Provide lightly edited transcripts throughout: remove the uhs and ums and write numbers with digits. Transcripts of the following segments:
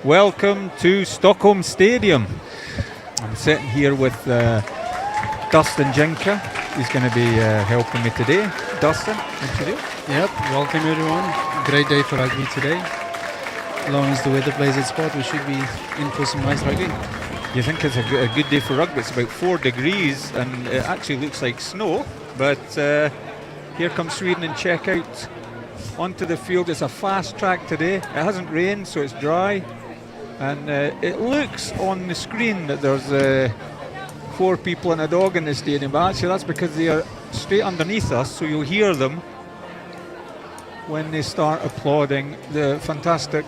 Welcome to Stockholm Stadium. I'm sitting here with Dustin Jinka. He's going to be helping me today. Dustin, what you do? Yep, welcome everyone. Great day for rugby today. As long as the weather plays its part, we should be in for some nice rugby. You think it's a good day for rugby? It's about 4 degrees and it actually looks like snow. But here comes Sweden and Czech out onto the field. It's a fast track today. It hasn't rained, so it's dry. And it looks on the screen that there's 4 people and a dog in the stadium, but actually that's because they are straight underneath us, so you'll hear them when they start applauding the fantastic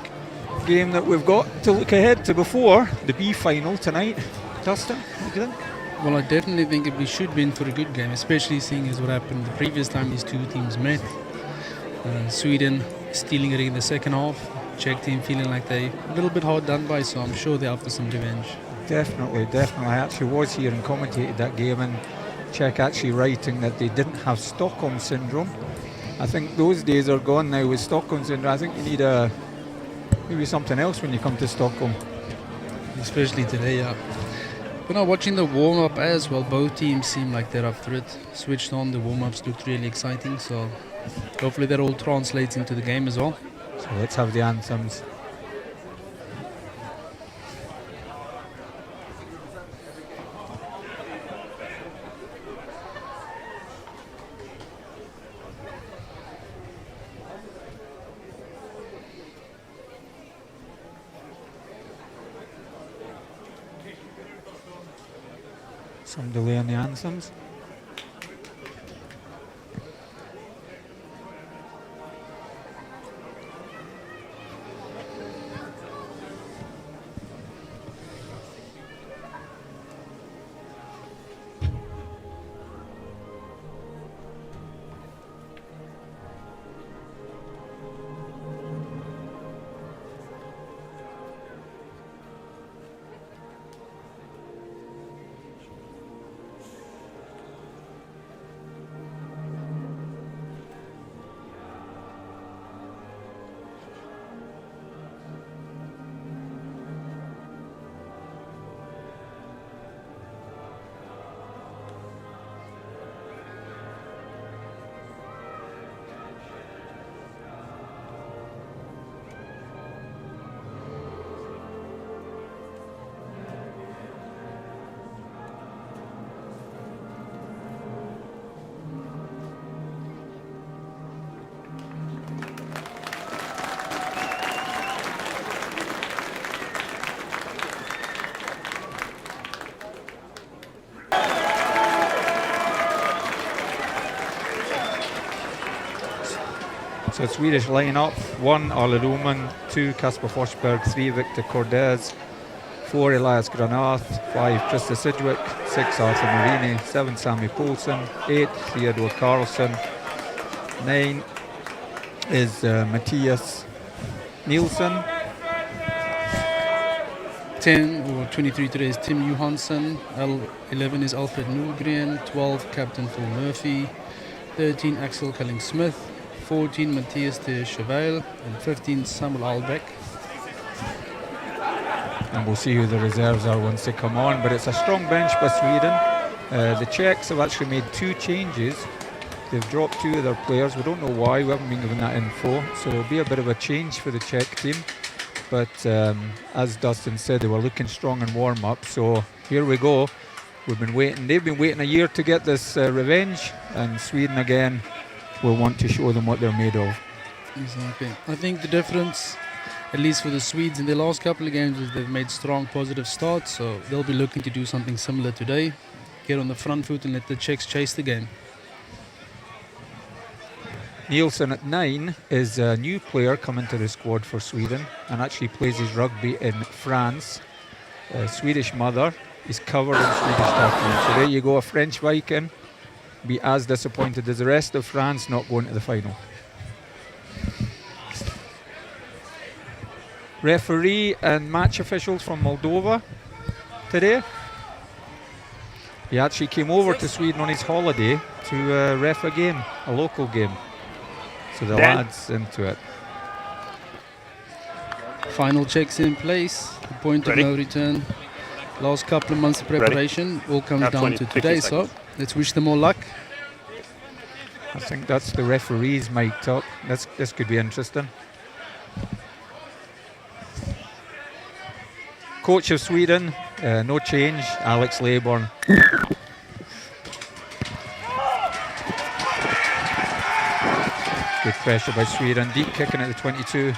game that we've got to look ahead to before the B final tonight. Dustin, what do you think? Well, I definitely think we should be in for a good game, especially seeing as what happened the previous time these two teams met. Sweden stealing it in the second half. Czech team feeling like they a little bit hard done by, so I'm sure they're out for some revenge. Definitely. I actually was here and commentated that game, and Czech actually writing that they didn't have Stockholm syndrome. I think those days are gone now with Stockholm syndrome. I think you need maybe something else when you come to Stockholm. Especially today, yeah. But now watching the warm-up as well, both teams seem like they're up for it. Switched on, the warm-ups looked really exciting, so hopefully that all translates into the game as well. So let's have the anthems. Some delay on the anthems. So Swedish line up: 1 Arle Roman, 2 Kasper Forsberg, 3 Victor Cordes, 4 Elias Granath, 5 Trista Sidgwick, 6 Arthur Marini, 7 Sammy Poulsen, 8 Theodore Carlson, 9 is Matias Nelson, 10 or 23 today is Tim Johansson, 11 is Alfred Nordgren, 12 Captain Phil Murphy, 13 Axel Kelling Smith, 14 Matias de Cheval, and 15 Samuel Albeck. And we'll see who the reserves are once they come on, but it's a strong bench by Sweden. The Czechs have actually made 2 changes. They've dropped 2 of their players. We don't know why, we haven't been given that info, so there'll be a bit of a change for the Czech team. But as Dustin said, they were looking strong in warm-up, so here we go. We've been waiting, they've been waiting a year to get this revenge, and Sweden again will want to show them what they're made of. Exactly. I think the difference, at least for the Swedes in the last couple of games, is they've made strong positive starts, so they'll be looking to do something similar today. Get on the front foot and let the Czechs chase the game. Nielsen at 9 is a new player coming to the squad for Sweden and actually plays his rugby in France. Swedish mother, is covered in Swedish tackling. So there you go, a French Viking. Be as disappointed as the rest of France not going to the final. Referee and match officials from Moldova today. He actually came over to Sweden on his holiday to ref a game, a local game. So the lads into it. Final checks in place. The point of no return. Last couple of months of preparation all comes down to today. So let's wish them all luck. I think that's the referees mic'd up. This could be interesting. Coach of Sweden, no change, Alex Leyborn. Good pressure by Sweden, deep kicking at the 22.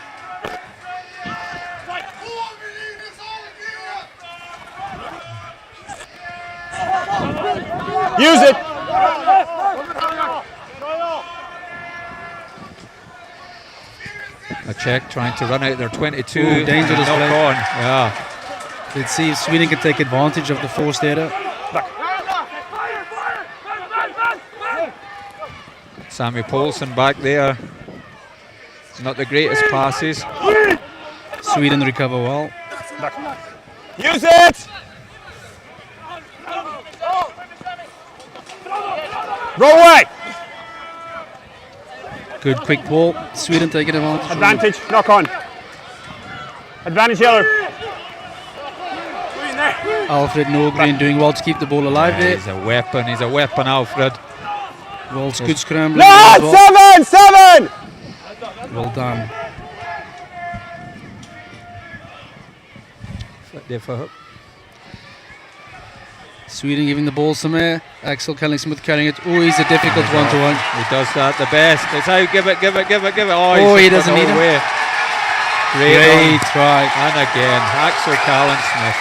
Use it! A Czech trying to run out their 22. Ooh, dangerous knock play. on. Yeah. Let's see if Sweden can take advantage of the forced error. Sammy Paulson back there. Not the greatest passes. Sweden recover well. Use it! Roll away! Good quick ball. Sweden taking advantage. Advantage, knock on. Advantage yellow. Alfred Norgren doing well to keep the ball alive there. He's a weapon, Alfred. Well, good scrambling. No, well. 7! Well done. Flick there for hook. Sweden giving the ball some air. Axel Kelling Smith carrying it. Oh, he's a difficult one-to-one. He does that the best. It's out, give it. Oh, he doesn't need it. Great try. And again, Axel Callan Smith.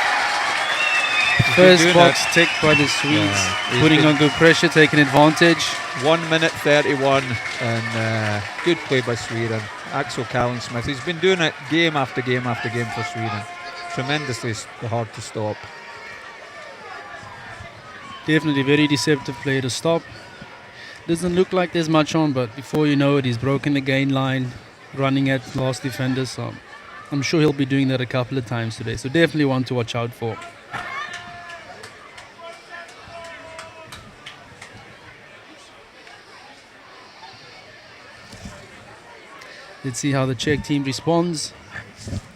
First box ticked by the Swedes. Putting on good pressure, taking advantage. 1 minute 31 and good play by Sweden. Axel Callan Smith. He's been doing it game after game after game for Sweden. Tremendously hard to stop. Definitely very deceptive player to stop. Doesn't look like there's much on, but before you know it, he's broken the gain line, running at last defender. So I'm sure he'll be doing that a couple of times today. So definitely one to watch out for. Let's see how the Czech team responds.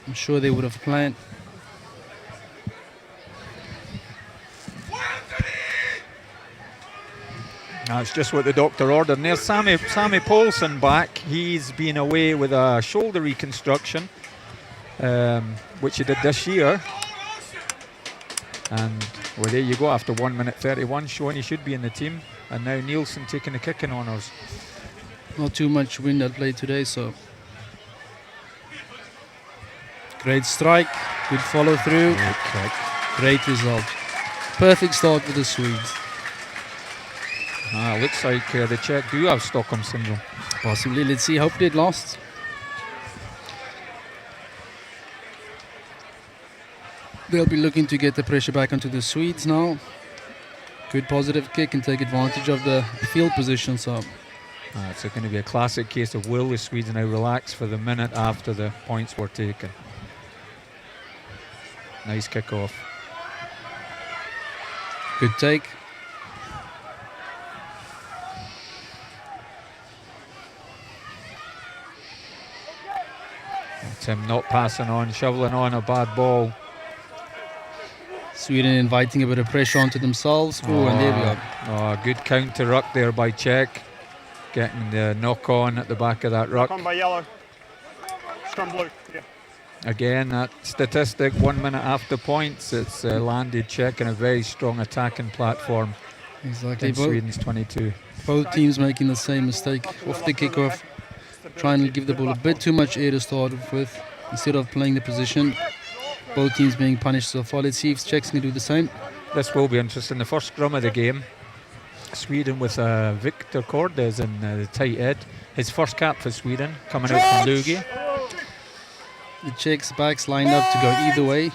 I'm sure they would have planned. That's just what the doctor ordered. And there's Sammy Paulson back. He's been away with a shoulder reconstruction, which he did this year. And well, there you go, after 1 minute 31, showing he should be in the team. And now Nielsen taking the kicking honours. Not too much wind at play today, so great strike, good follow through, great result. Perfect start for the Swedes. Looks like the Czech do have Stockholm syndrome. Possibly, let's see, hopefully it lasts. They'll be looking to get the pressure back onto the Swedes now. Good positive kick and take advantage of the field position. So it's going to be a classic case of will the Swedes now relax for the minute after the points were taken. Nice kick off. Good take. Tim not passing on, shoveling on a bad ball. Sweden inviting a bit of pressure onto themselves. Oh, and there we go. Oh, good counter ruck there by Czech. Getting the knock on at the back of that ruck. Knock on by yellow. Scrum blue. Yeah. Again, that statistic, 1 minute after points, it's landed Czech in a very strong attacking platform. Exactly. Sweden's 22. Both teams making the same mistake off the kickoff. Trying to give the ball a bit too much air to start with instead of playing the position. Both teams being punished so far. Let's see if Czechs can do the same. This will be interesting. The first scrum of the game, Sweden with Victor Cordes in the tight end. His first cap for Sweden, coming out from Lugi. The Czechs' backs lined up to go either way,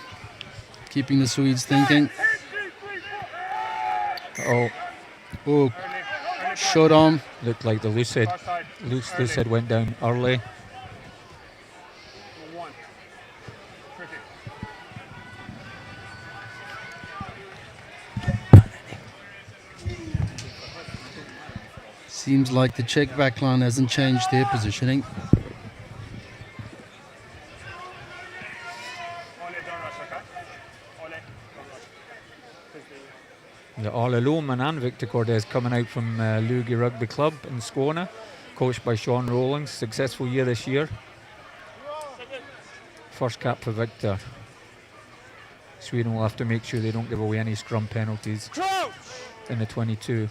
keeping the Swedes thinking. Oh, shot on. Looked like the loose head went down early. Seems like the Czech backline hasn't changed their positioning. Ole Lohman and Victor Cordes coming out from Lugi Rugby Club in Skåne, coached by Sean Rowlands. Successful year this year. First cap for Victor. Sweden will have to make sure they don't give away any scrum penalties in the 22.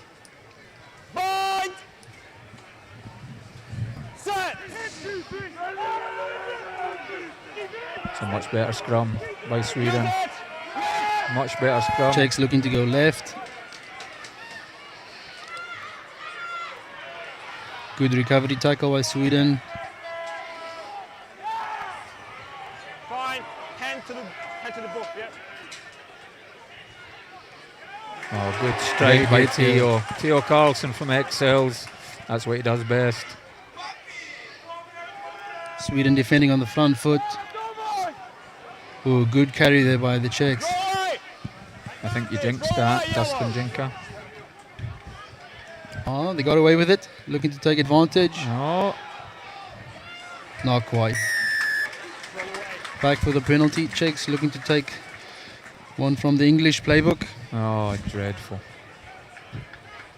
It's a much better scrum by Sweden. Much better scrum. Czechs looking to go left. Good recovery tackle by Sweden. Fine. Hand to the book, yeah. Oh, good strike by Theo. Theo Carlson from Axels. That's what he does best. Sweden defending on the front foot. Oh, good carry there by the Czechs. I think you jinxed that, Dustin Jinka. Oh, they got away with it. Looking to take advantage. Oh, Not quite. Back for the penalty. Czechs looking to take one from the English playbook. oh, dreadful.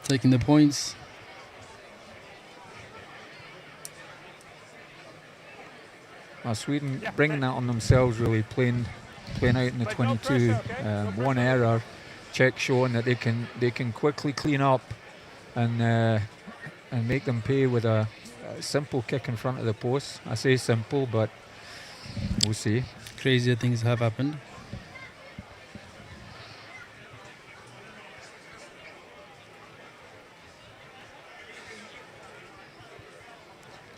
Taking the points. Sweden bringing that on themselves, really playing out in the 22. One error, Czech showing that they can quickly clean up and make them pay with a simple kick in front of the post. I say simple, but we'll see. Crazier things have happened.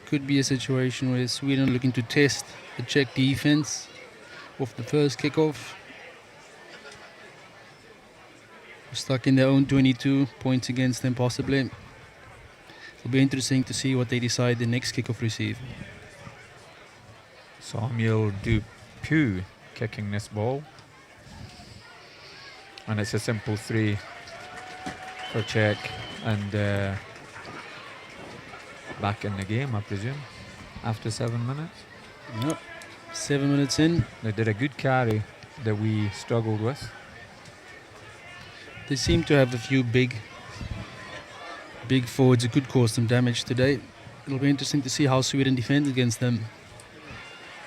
Could be a situation where Sweden looking to test the Czech defense off the first kickoff. Stuck in their own 22, points against them possibly. It'll be interesting to see what they decide the next kickoff receive. Samuel Dupuy kicking this ball. And it's a simple 3 for Czech. And back in the game, I presume, after 7 minutes. Yep. 7 minutes in. They did a good carry that we struggled with. They seem to have a few big forwards that could cause some damage today. It'll be interesting to see how Sweden defends against them.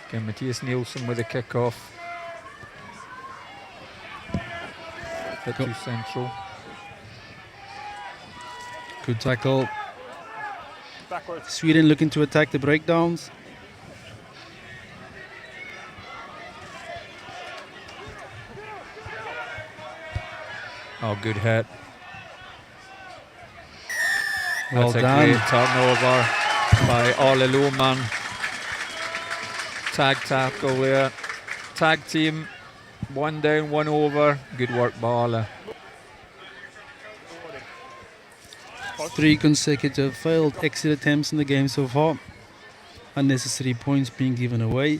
Okay, Matias Nelson with a kickoff. Bit too central. Good tackle. Backwards. Sweden looking to attack the breakdowns. Oh, good hit. Well That's done. a great turnover by Ole Lohman. Tag tackle there. Tag team. 1 down, 1 over. Good work by Ole. 3 consecutive failed exit attempts in the game so far. Unnecessary points being given away.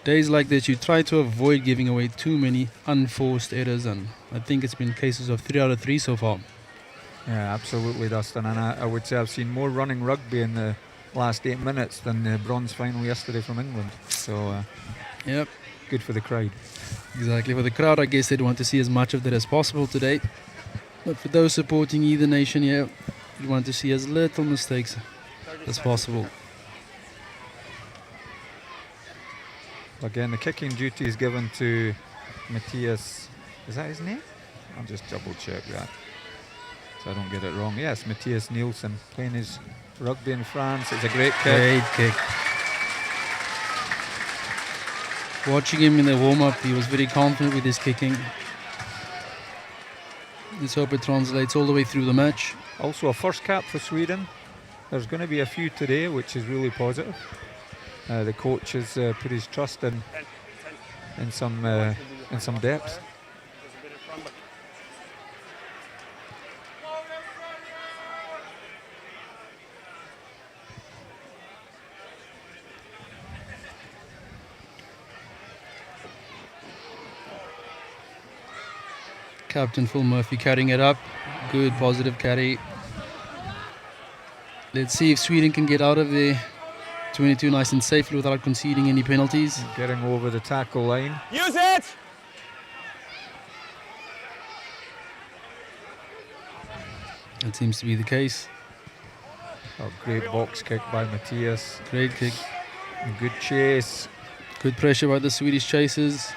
Days like this, you try to avoid giving away too many unforced errors, and I think it's been cases of 3 out of 3 so far. Yeah, absolutely, Dustin. And I would say I've seen more running rugby in the last 8 minutes than the bronze final yesterday from England. So, Yep, good for the crowd. exactly. For the crowd, I guess they'd want to see as much of that as possible today. But for those supporting either nation here, you'd want to see as little mistakes as possible. Again, the kicking duty is given to Matias. Is that his name? I'll just double check that so I don't get it wrong. Yes, Matias Nelson playing his rugby in France. It's a great kick. Great kick. Watching him in the warm-up, he was very confident with his kicking. Let's hope it translates all the way through the match. Also a first cap for Sweden. There's going to be a few today, which is really positive. The coach has put his trust in some depth. Captain Phil Murphy carrying it up. Good positive carry. Let's see if Sweden can get out of the 22 nice and safely without conceding any penalties. Getting over the tackle line. Use it! That seems to be the case. Oh, great box kick by Matias. Great kick. And good chase. Good pressure by the Swedish chasers.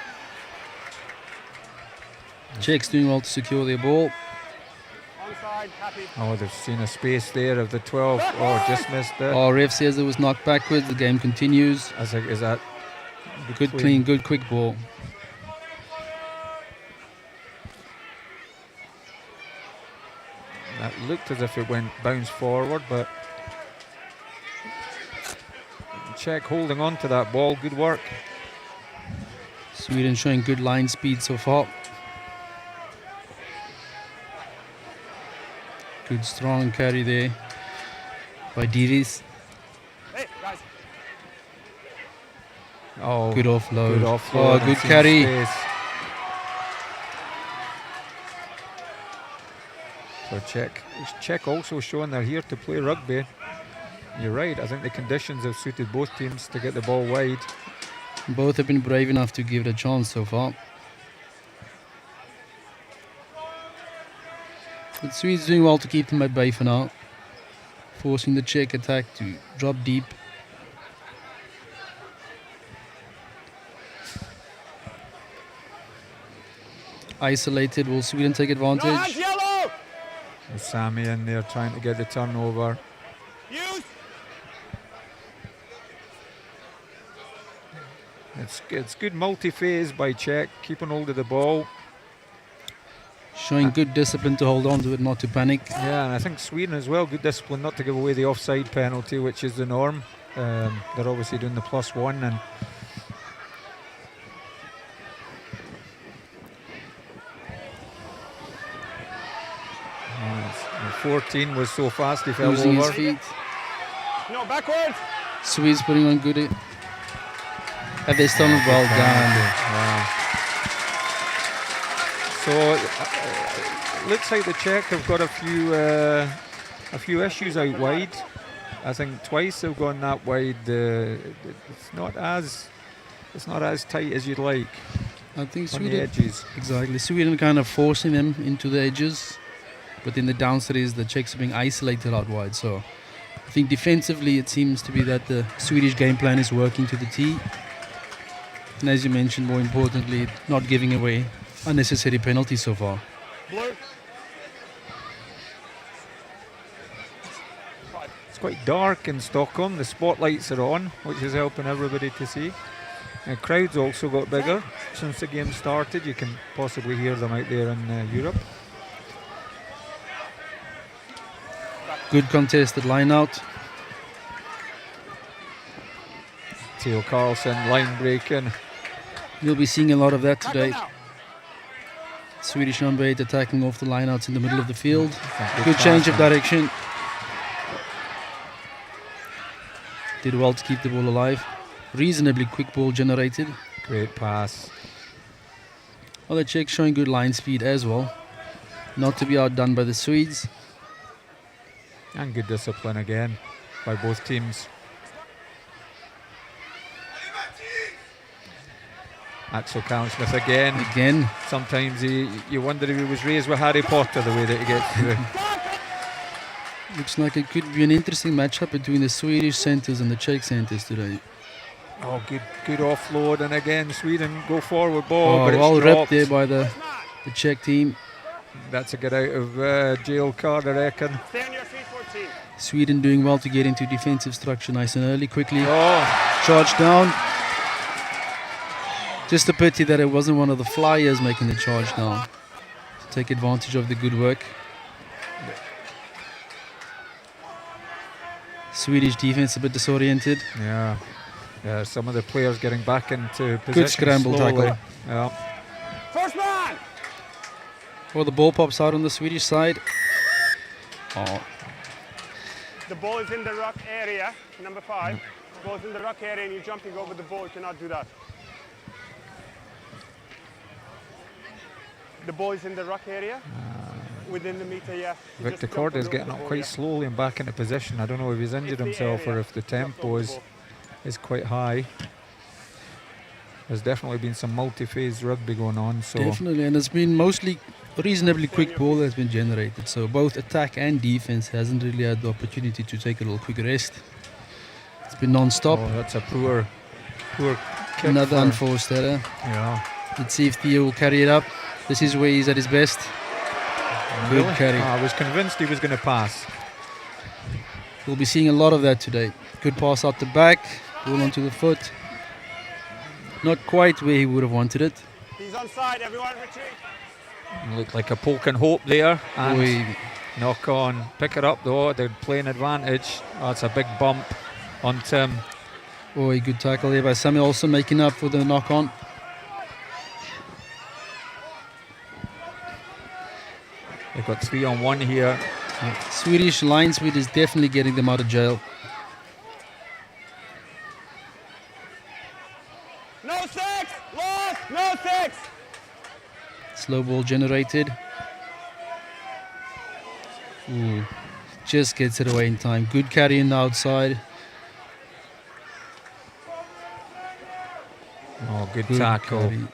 Czechs doing well to secure their ball. Onside, happy. Oh, they've seen a space there of the 12. Oh, just missed it. Oh, ref says it was knocked backwards. The game continues. I think, is that Good, clean, good, quick ball. That looked as if it went bounce forward, but Czech holding on to that ball. Good work. Sweden showing good line speed so far. Good strong carry there by Diris. Hey, guys. Oh, Good offload. good offload. Oh, good and some carry. space. So Czech also showing they're here to play rugby. You're right. I think the conditions have suited both teams to get the ball wide. Both have been brave enough to give it a chance so far. The Swedes doing well to keep them at bay for now, forcing the Czech attack to drop deep. Isolated, will Sweden take No hands, advantage? yellow. With Sammy in there trying to get the turnover. Use. It's good multi-phase by Czech, keeping hold of the ball. Showing good discipline to hold on to it, not to panic. Yeah, and I think Sweden as well, good discipline not to give away the offside penalty, which is the norm. They're obviously doing the +1, and and 14 was so fast he fell Losing his over. feet. No, backwards. Swedes putting on good. Have they stolen well done? Wow. So looks like the Czech have got a few issues out wide. I think twice they've gone that wide. It's not as tight as you'd like I think on the Sweden. edges. Exactly. Sweden kind of forcing them into the edges, but in the downstairs, the Czechs are being isolated out wide. So I think defensively, it seems to be that the Swedish game plan is working to the T. And as you mentioned, more importantly, not giving away unnecessary penalties so far. Blue. It's quite dark in Stockholm. The spotlights are on, which is helping everybody to see. And crowds also got bigger since the game started. You can possibly hear them out there in Europe. Good contested line out. Theo Carlson line breaking. You'll be seeing a lot of that Tackle today. now. Swedish number 8 attacking off the lineouts in the middle of the field. Good Good change of pass. direction. Did well to keep the ball alive. Reasonably quick ball generated. Great pass. Well, the Czechs showing good line speed as well. Not to be outdone by the Swedes. And good discipline again by both teams. Axel Smith again. Again, Sometimes you wonder if he was raised with Harry Potter the way that he gets through. looks like it could be an interesting matchup between the Swedish centres and the Czech centres today. Oh, good offload, and again Sweden go forward ball, but it's well ripped dropped. there by the Czech team. That's a get out of jail card, I reckon. Stay on your feet, 14. Sweden doing well to get into defensive structure nice and early, quickly. Oh, Charge down. Just a pity that it wasn't one of the flyers making the charge down. To take advantage of the good work. Swedish defense a bit disoriented. yeah. Yeah, some of the players getting back into position. Good scramble slowly. tackle. Yeah. First man. Well, the ball pops out on the Swedish side. Oh, The ball is in the ruck area, number 5. The ball is in the ruck area and you're jumping over the ball. You cannot do that. The ball is in the ruck area. Within the meter, yeah. You Victor just jump Corda is over getting the up ball, quite yeah. slowly and back into position. I don't know if he's injured It's the himself or area. if the Jump tempo over the is ball. quite high. There's definitely been some multi-phase rugby going on. So definitely. And it's been mostly a reasonably quick ball has been generated. So both attack and defense hasn't really had the opportunity to take a little quick rest. It's been non-stop. Oh, that's a poor kick. Another unforced error. Yeah. Let's see if Theo will carry it up. This is where he's at his best. Good Really? carry. I was convinced he was going to pass. We'll be seeing a lot of that today. Good pass out the back, ball onto the foot. Not quite where he would have wanted it. He's on side, everyone retreat. Looked like a poke and hope there. And Oi. knock on. Pick it up though. They're playing advantage. Oh, it's a big bump on Tim. Oh, a good tackle there by Samuel, also making up for the knock on. They've got 3-on-1 here. Yeah. Swedish line speed is definitely getting them out of jail. No six! Lost! No six! Slow ball generated. Ooh, just gets it away in time. Good carry in the outside. Oh, good tackle. Carry.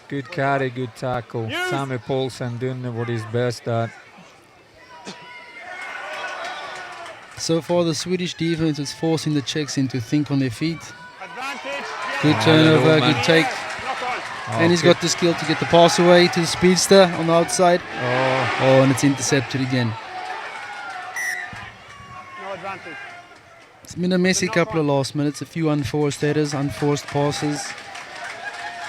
Good carry, good tackle. Yes. Sammy Paulsen doing what he's best at. So far, the Swedish defense is forcing the Czechs in to think on their feet. Advantage. Good Yeah. turnover, man. good take. Knock on. Oh, And he's good- got the skill to get the pass away to the speedster on the outside. Oh, Oh, and it's intercepted again. No advantage. It's been a messy couple of last minutes. A few unforced errors, unforced passes.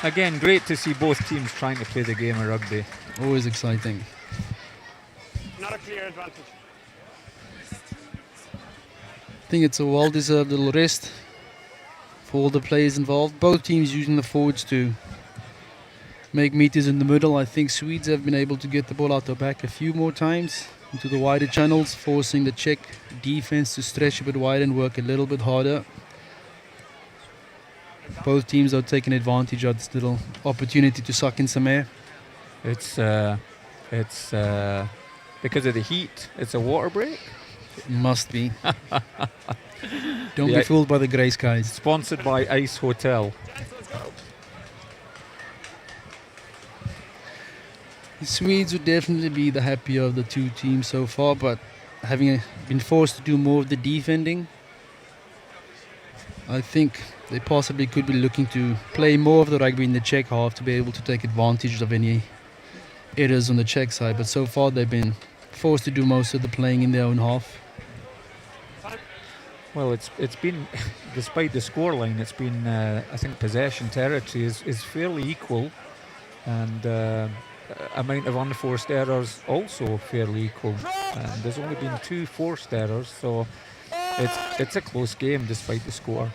again, great to see both teams trying to play the game of rugby. Always exciting. Not a clear advantage. I think it's a well-deserved little rest for all the players involved. Both teams using the forwards to make meters in the middle. I think Swedes have been able to get the ball out the back a few more times into the wider channels, forcing the Czech defense to stretch a bit wider and work a little bit harder. Both teams are taking advantage of this little opportunity to suck in some air. It's because of the heat. It's a water break. It must be. Don't Yeah. be fooled by the grey skies. Sponsored by Ice Hotel. The Swedes would definitely be the happier of the two teams so far, but having been forced to do more of the defending, I think they possibly could be looking to play more of the rugby in the Czech half to be able to take advantage of any errors on the Czech side. But so far they've been forced to do most of the playing in their own half. Well, it's been, despite the scoreline, it's been I think possession territory is fairly equal, and amount of unforced errors also fairly equal. And there's only been 2 forced errors, so it's a close game despite the score.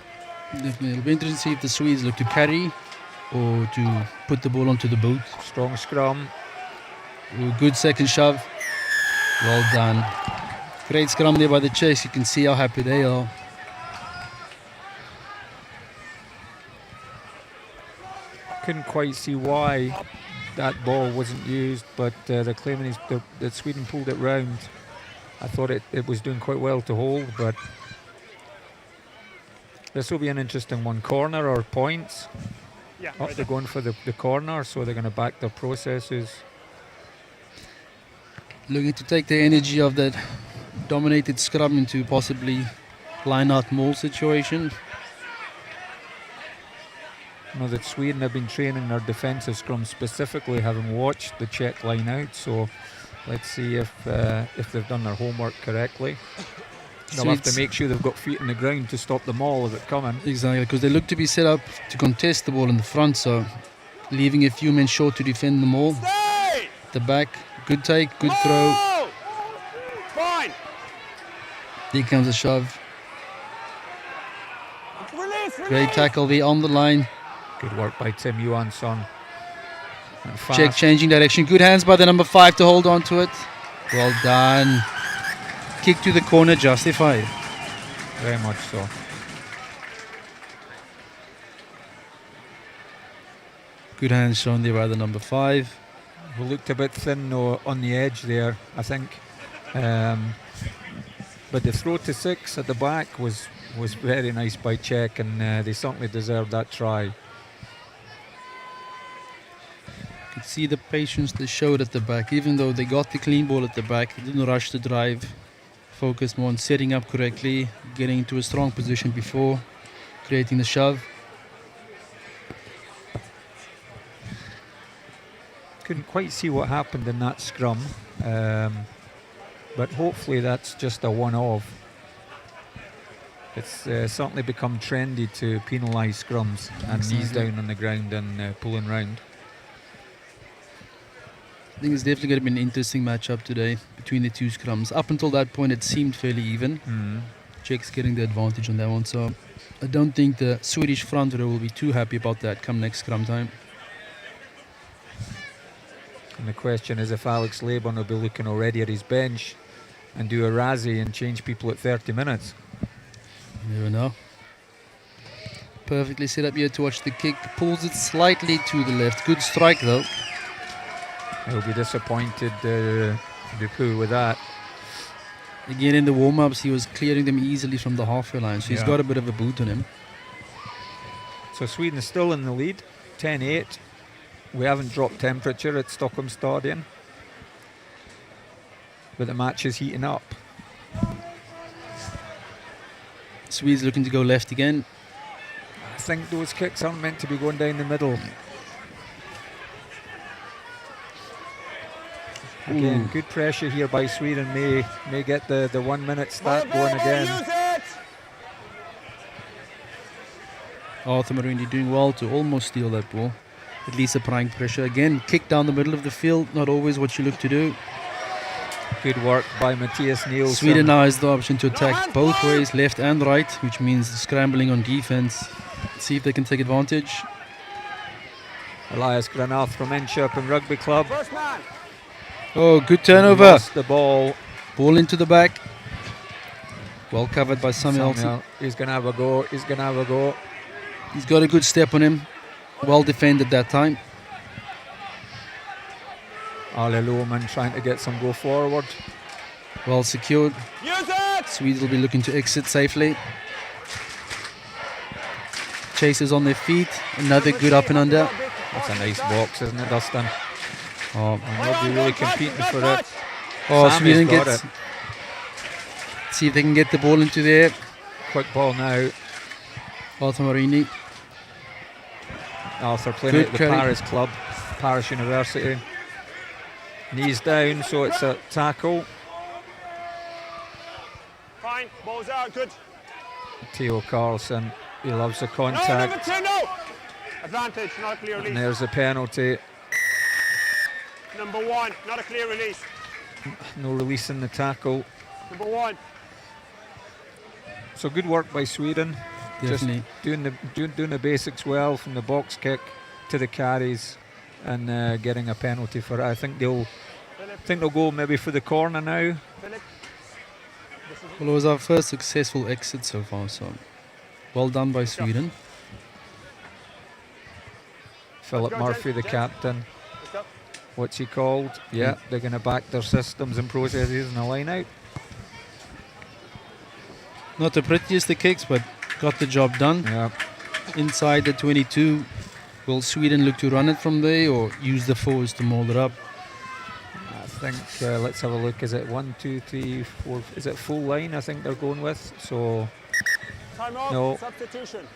Definitely. It'll be interesting to see if the Swedes look to carry or to put the ball onto the boot. Strong scrum. Ooh, good second shove. Well done. Great scrum there by the Czechs. You can see how happy they are. Couldn't quite see why that ball wasn't used, but they're claiming that Sweden pulled it round. I thought it was doing quite well to hold, but this will be an interesting one. Corner or points? Yeah, Oh, right they're there. going for the corner, so they're going to back their processes. Looking to take the energy of that dominated scrum into possibly line out maul situation. I know that Sweden have been training their defensive scrum specifically, having watched the Czech line out. So let's see if they've done their homework correctly. They'll have to Swedes- make sure they've got feet in the ground to stop the maul of it coming. Exactly, because they look to be set up to contest the ball in the front, so leaving a few men short to defend the maul. Stay! The back, good take, good throw. Oh! Fine. Here comes a shove. Release, Great release. tackle there on the line. Good work by Tim Johansson. And fast. Czech changing direction. Good hands by the number 5 to hold on to it. Well done. Kick to the corner, justified. Very much so. Good hands shown there by the number 5. We looked a bit thin though on the edge there, I think. But the throw to 6 at the back was very nice by Czech, and they certainly deserved that try. could see the patience they showed at the back. Even though they got the clean ball at the back, they didn't rush the drive. Focused more on setting up correctly, getting into a strong position before creating the shove. Couldn't quite see what happened in that scrum, but hopefully that's just a one-off. It's certainly become trendy to penalise scrums and knees down on the ground and pulling round. I think it's definitely going to be an interesting matchup today between the two scrums. Up until that point, it seemed fairly even. Czechs getting the advantage on that one, so I don't think the Swedish front row will be too happy about that come next scrum time. And the question is if Alex Laban will be looking already at his bench and do a Razzie and change people at 30 minutes. You never know. Perfectly set up here to watch the kick. Pulls it slightly to the left. Good strike though. He'll be disappointed, Dupu, with that. Again, in the warm-ups, he was clearing them easily from the halfway line, so he's got a bit of a boot on him. So Sweden is still in the lead, 10-8. We haven't dropped temperature at Stockholm Stadion, but the match is heating up. Swedes looking to go left again. I think those kicks aren't meant to be going down the middle. Again, good pressure here by Sweden. May get the 1 minute start going again. Arthur Marini doing well to almost steal that ball. At least applying pressure. Again, kick down the middle of the field. Not always what you look to do. Good work by Matias Nelson. Sweden now has the option to attack both ways, left and right, which means scrambling on defense. See if they can take advantage. Elias Granath from Enköping Rugby Club. Oh, good turnover. Lost the ball. Ball into the back. Well covered by Samuel. He's going to have a go. He's going to have a go. He's got a good step on him. Well defended that time. Ale Lohman trying to get some go forward. Well secured. Swedes will be looking to exit safely. Chasers on their feet. Another good up and under. That's a nice box, isn't it, Dustin? Oh, nobody really competing for it. Oh, Sammy's Sweden got gets. it. See if they can get the ball into there. Quick ball now. Arthur Marini. Arthur playing Good at the carry. Paris club, Paris University. Knees down, so it's a tackle. Fine, balls out, good. Theo Carlson, he loves the No, contact. number 2, no! Advantage, not a clear And release. there's a penalty. Number 1, not a clear release. No releasing the tackle. Number 1. So good work by Sweden. Definitely. Just doing the basics well, from the box kick to the carries, and getting a penalty for it. I think they'll go maybe for the corner now. Well, it was our first successful exit so far, so well done by Sweden. Philip go, Murphy, the gents. captain. Let's go. What's he called? Yeah, they're going to back their systems and processes in the line out. Not the prettiest of kicks, but got the job done. Yeah. Inside the 22. Will Sweden look to run it from there or use the forwards to mold it up? I think, let's have a look. Is it 1, 2, 3, 4? Is it full line? I think they're going with. So, Time out, No. substitution.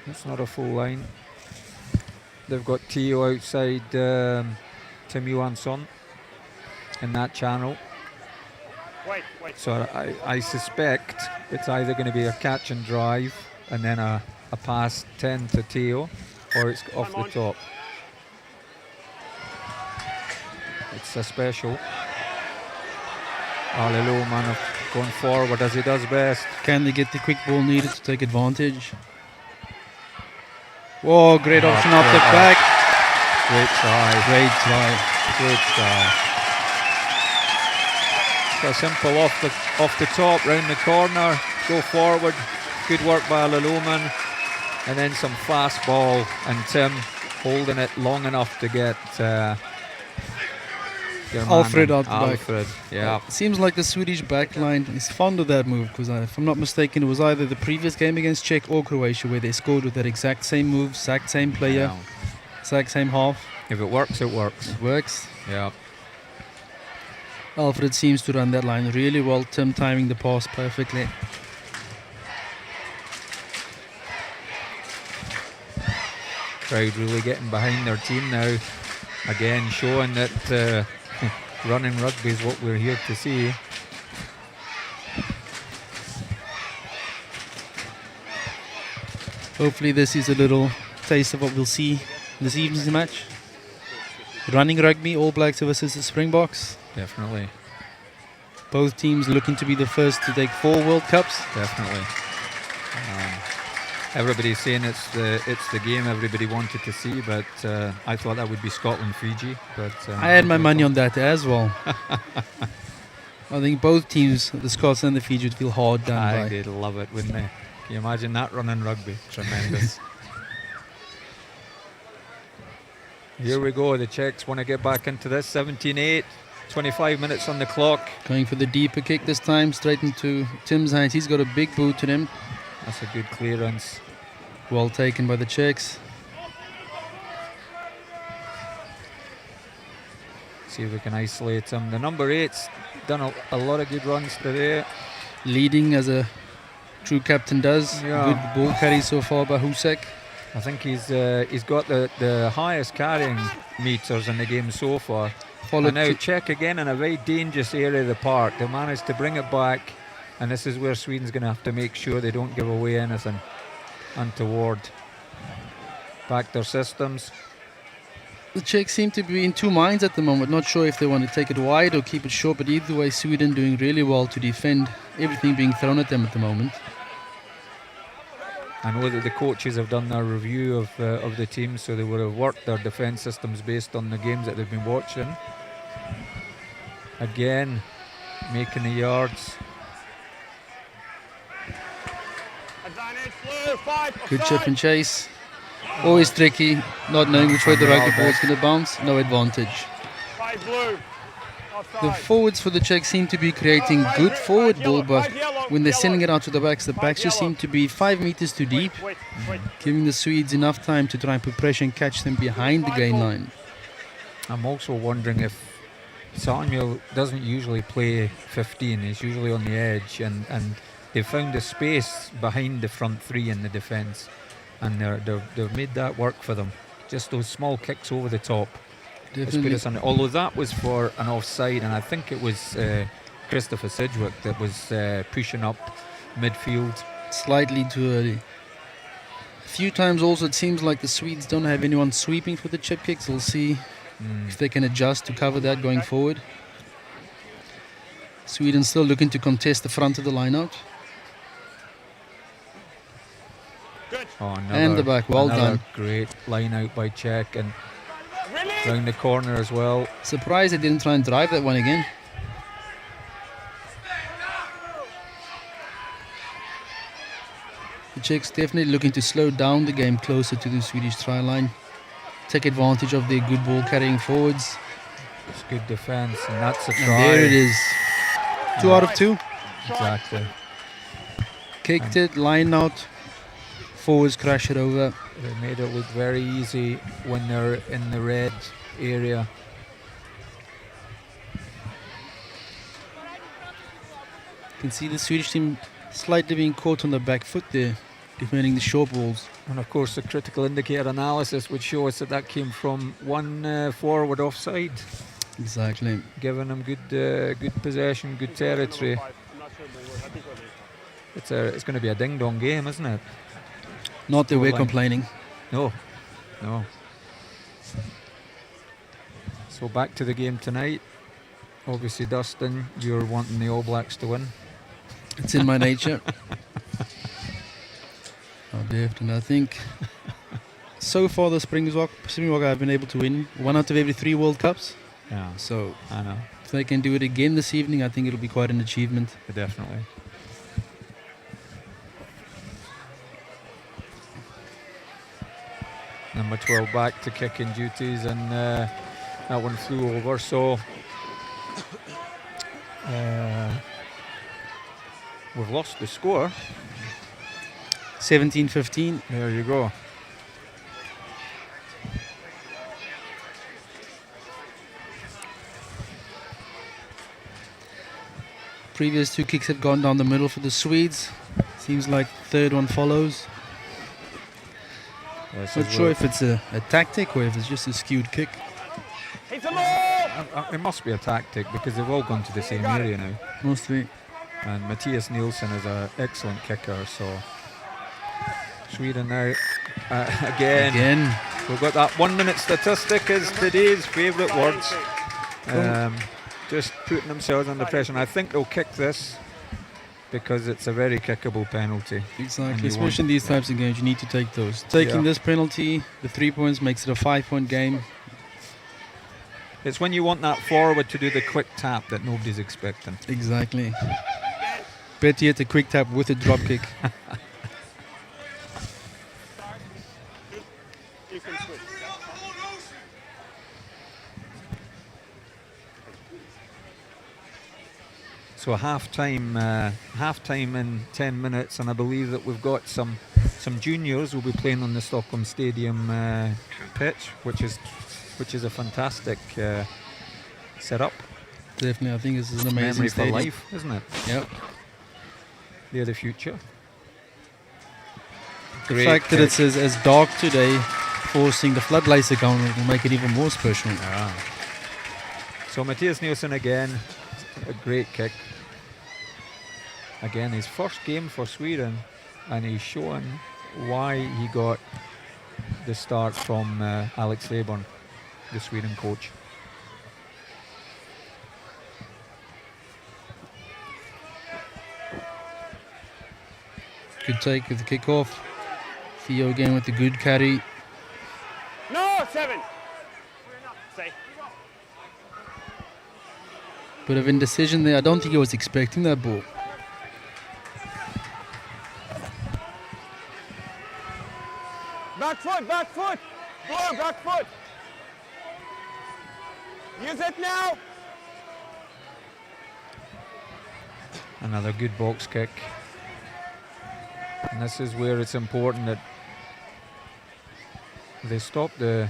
it's not a full line. They've got Theo outside Tim Johansson in that channel. Wait. So I suspect it's either going to be a catch and drive and then a pass 10 to Theo, or it's off the top. It's a special. Ale Lohman going forward as he does best. Can they get the quick ball needed to take advantage? Whoa, great option off the back. Great try. Great try. Great try. So simple off the top, round the corner, go forward. Good work by Ale Lohman. And then some fast ball, and Tim holding it long enough to get Alfred out the back. Alfred, yeah. Seems like the Swedish backline is fond of that move, because if I'm not mistaken, it was either the previous game against Czech or Croatia where they scored with that exact same move, exact same player, Yeah. exact same half. If it works, it works. It works. Yeah. Alfred seems to run that line really well. Tim timing the pass perfectly. Crowd really getting behind their team now. Again, showing that running rugby is what we're here to see. Hopefully this is a little taste of what we'll see this evening's match. Running rugby, All Blacks versus the Springboks. Definitely. Both teams looking to be the first to take 4 World Cups. Definitely. Everybody's saying it's the game everybody wanted to see, but I thought that would be Scotland-Fiji. But I had my money on that as well. I think both teams, the Scots and the Fiji, would feel hard done by. They'd love it, wouldn't they? Can you imagine that running rugby? Tremendous. Here we go. The Czechs want to get back into this. 17-8. 25 minutes on the clock. Going for the deeper kick this time, straight into Tim's hands. He's got a big boot in him. That's a good clearance. Well taken by the Czechs. See if we can isolate him. The number 8's done a lot of good runs today. Leading as a true captain does. Yeah. Good ball carry so far by Husek. I think he's got the highest carrying meters in the game so far. And now Czech again in a very dangerous area of the park. They managed to bring it back, and this is where Sweden's going to have to make sure they don't give away anything untoward. Back their systems. The Czechs seem to be in two minds at the moment. Not sure if they want to take it wide or keep it short, but either way, Sweden doing really well to defend everything being thrown at them at the moment. I know that the coaches have done their review of the team, so they would have worked their defence systems based on the games that they've been watching. Again, making the yards. Good chip and chase. Always tricky, not knowing which way the rugby ball is going to bounce. No advantage. The forwards for the Czechs seem to be creating good forward ball, but when they're sending it out to the backs just seem to be 5 meters too deep, giving the Swedes enough time to try and put pressure and catch them behind the gain line. I'm also wondering if Samuel doesn't usually play 15, he's usually on the edge, and they found a space behind the front 3 in the defence, and they've made that work for them. Just those small kicks over the top. Although that was for an offside, and I think it was Christopher Sidgwick that was pushing up midfield. Slightly too early. A few times also it seems like the Swedes don't have anyone sweeping for the chip kicks. We'll see if they can adjust to cover that going forward. Sweden still looking to contest the front of the line-out. And the back, well done. Great line-out by Czech, and round the corner as well. Surprised they didn't try and drive that one again. The Czechs definitely looking to slow down the game closer to the Swedish try line. Take advantage of their good ball carrying forwards. It's good defence, and that's a try. And there it is. 2 out of 2. Exactly. Kicked it, line out. Forwards crash it over. They made it look very easy when they're in the red area. You can see the Swedish team slightly being caught on the back foot there, defending the short balls. And of course the critical indicator analysis would show us that came from one forward offside. Exactly. Giving them good possession, good territory. It's going to be a ding-dong game, isn't it? Not that we're complaining. No. So back to the game tonight. Obviously, Dustin, you're wanting the All Blacks to win. It's in my nature. And I think so far the Springbok have been able to win 1 out of every 3 World Cups. Yeah. So I know. If they can do it again this evening, I think it'll be quite an achievement. Definitely. Number 12 back to kicking duties, and that one flew over. So we've lost the score. 17-15. There you go. Previous 2 kicks have gone down the middle for the Swedes. Seems like third one follows. Yes, Not sure if it's a tactic or if it's just a skewed kick. Hit the ball! It must be a tactic because they've all gone to the same area now. Mostly. And Matias Nelson is an excellent kicker, so Sweden now again. We've got that 1 minute statistic as today's favourite words. Just putting themselves under pressure, and I think they'll kick this because it's a very kickable penalty. Exactly, especially in these types of games, you need to take those. Taking this penalty, the 3 points makes it a 5-point game. It's when you want that forward to do the quick tap that nobody's expecting. Exactly. Better yet, a quick tap with a drop kick. You can switch. So half-time in 10 minutes, and I believe that we've got some juniors who will be playing on the Stockholm Stadium pitch, which is a fantastic setup. Definitely, I think this is an amazing memory for stadium. life, isn't it? Yep. They're the future. The Great fact that kick. it's as dark today, forcing the floodlights to go on, will make it even more special. So Matias Nelson again, a great kick. Again, his first game for Sweden, and he's shown why he got the start from Alex Leborn, the Sweden coach. Good take with the kickoff. Theo again with the good carry. No, 7. Stay. Bit of indecision there. I don't think he was expecting that ball. Back foot, back foot. Go, back foot. Use it now. Another good box kick. And this is where it's important that they stop the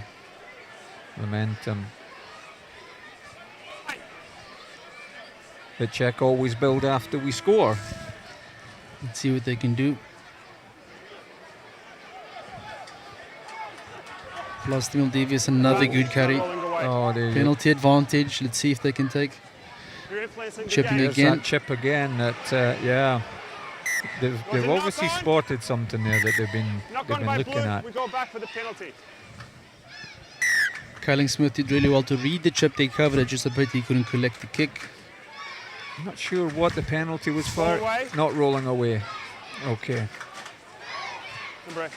momentum that Czech always build after we score. Let's see what they can do. Vlastimil Devious, another good carry. Oh, there you go. Penalty advantage. Let's see if they can take. You're influencing the Chipping game. There's again. that chip again. That yeah, they've obviously spotted something there that they've been Knock on by looking blue. at. We go back for the penalty. Kelling Smith did really well to read the chip they covered. I just a bit he couldn't collect the kick. I'm not sure what the penalty was for. Roll away. Not rolling away. Okay. Number 8.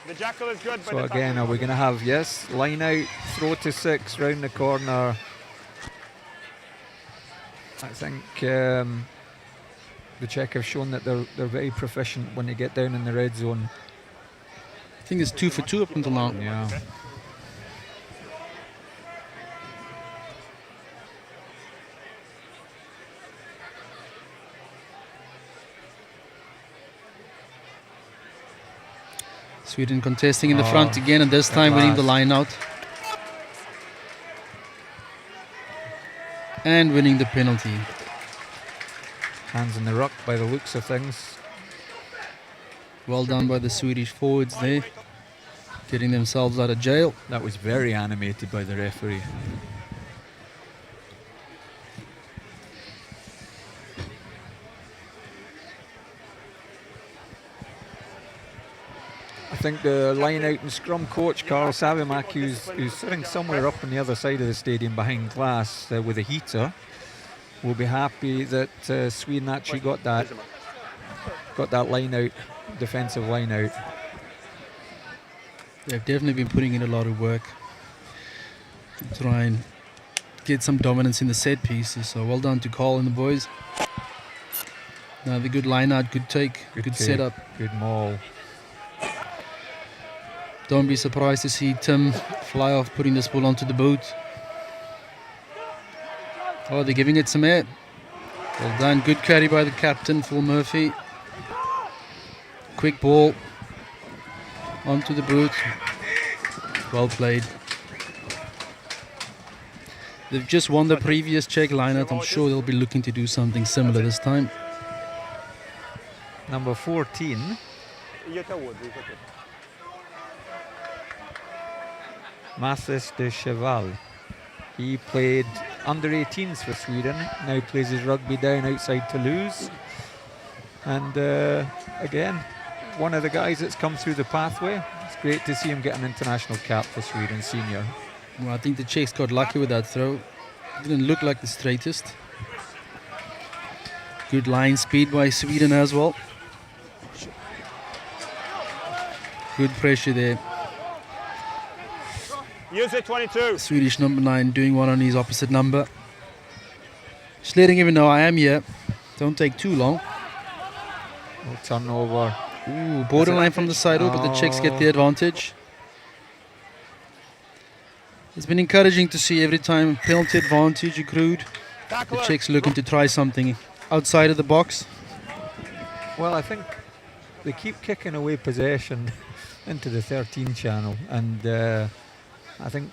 The jackal is good. So again, are we going to have, yes, line out, throw to 6, round the corner. I think the Czech have shown that they're very proficient when they get down in the red zone. I think it's 2 for 2 up until now. Yeah. Okay. Sweden contesting in the front again, and this time winning the line out. And winning the penalty. Hands in the ruck by the looks of things. Well done by the Swedish forwards there. Getting themselves out of jail. That was very animated by the referee. I think the line out and scrum coach, Carl Savimak, who's sitting somewhere up on the other side of the stadium behind glass with a heater, will be happy that Sweden actually got that line out, defensive line out. They've definitely been putting in a lot of work to try and get some dominance in the set pieces. So well done to Carl and the boys. Now the good line out, good take, good take, setup. good maul. Don't be surprised to see Tim fly off putting this ball onto the boot. Oh, they're giving it some air. Well done, good carry by the captain, Phil Murphy. Quick ball onto the boot. Well played. They've just won the previous Czech line-out. I'm sure they'll be looking to do something similar this time. Number 14. Matias Nelson. He played under 18s for Sweden. Now plays his rugby down outside Toulouse. And again, one of the guys that's come through the pathway. It's great to see him get an international cap for Sweden senior. Well, I think the Czechs got lucky with that throw. Didn't look like the straightest. Good line speed by Sweden as well. Good pressure there. Use it, 22. Swedish number 9 doing one on his opposite number. Just letting him know I am here. Don't take too long. No turnover. Ooh, borderline from the side, but the Czechs get the advantage. It's been encouraging to see every time penalty advantage accrued. The Czechs looking to try something outside of the box. Well, I think they keep kicking away possession into the 13 channel, and I think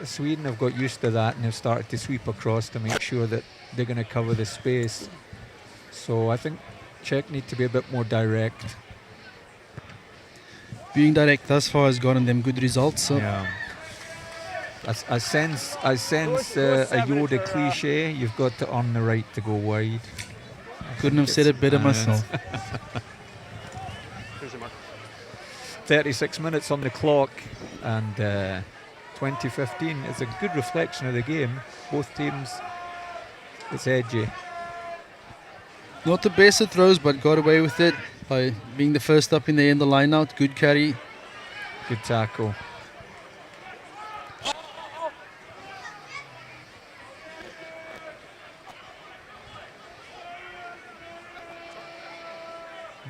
Sweden have got used to that and have started to sweep across to make sure that they're going to cover the space. So I think Czech need to be a bit more direct. Being direct thus far has gotten them good results. So. Yeah. I sense a Yoda cliche. You've got to earn the right to go wide. Couldn't have said it better myself. 36 minutes on the clock, and 2015 is a good reflection of the game. Both teams, it's edgy. Not the best at throws, but got away with it by being the first up in the end, the line out. Good carry. Good tackle.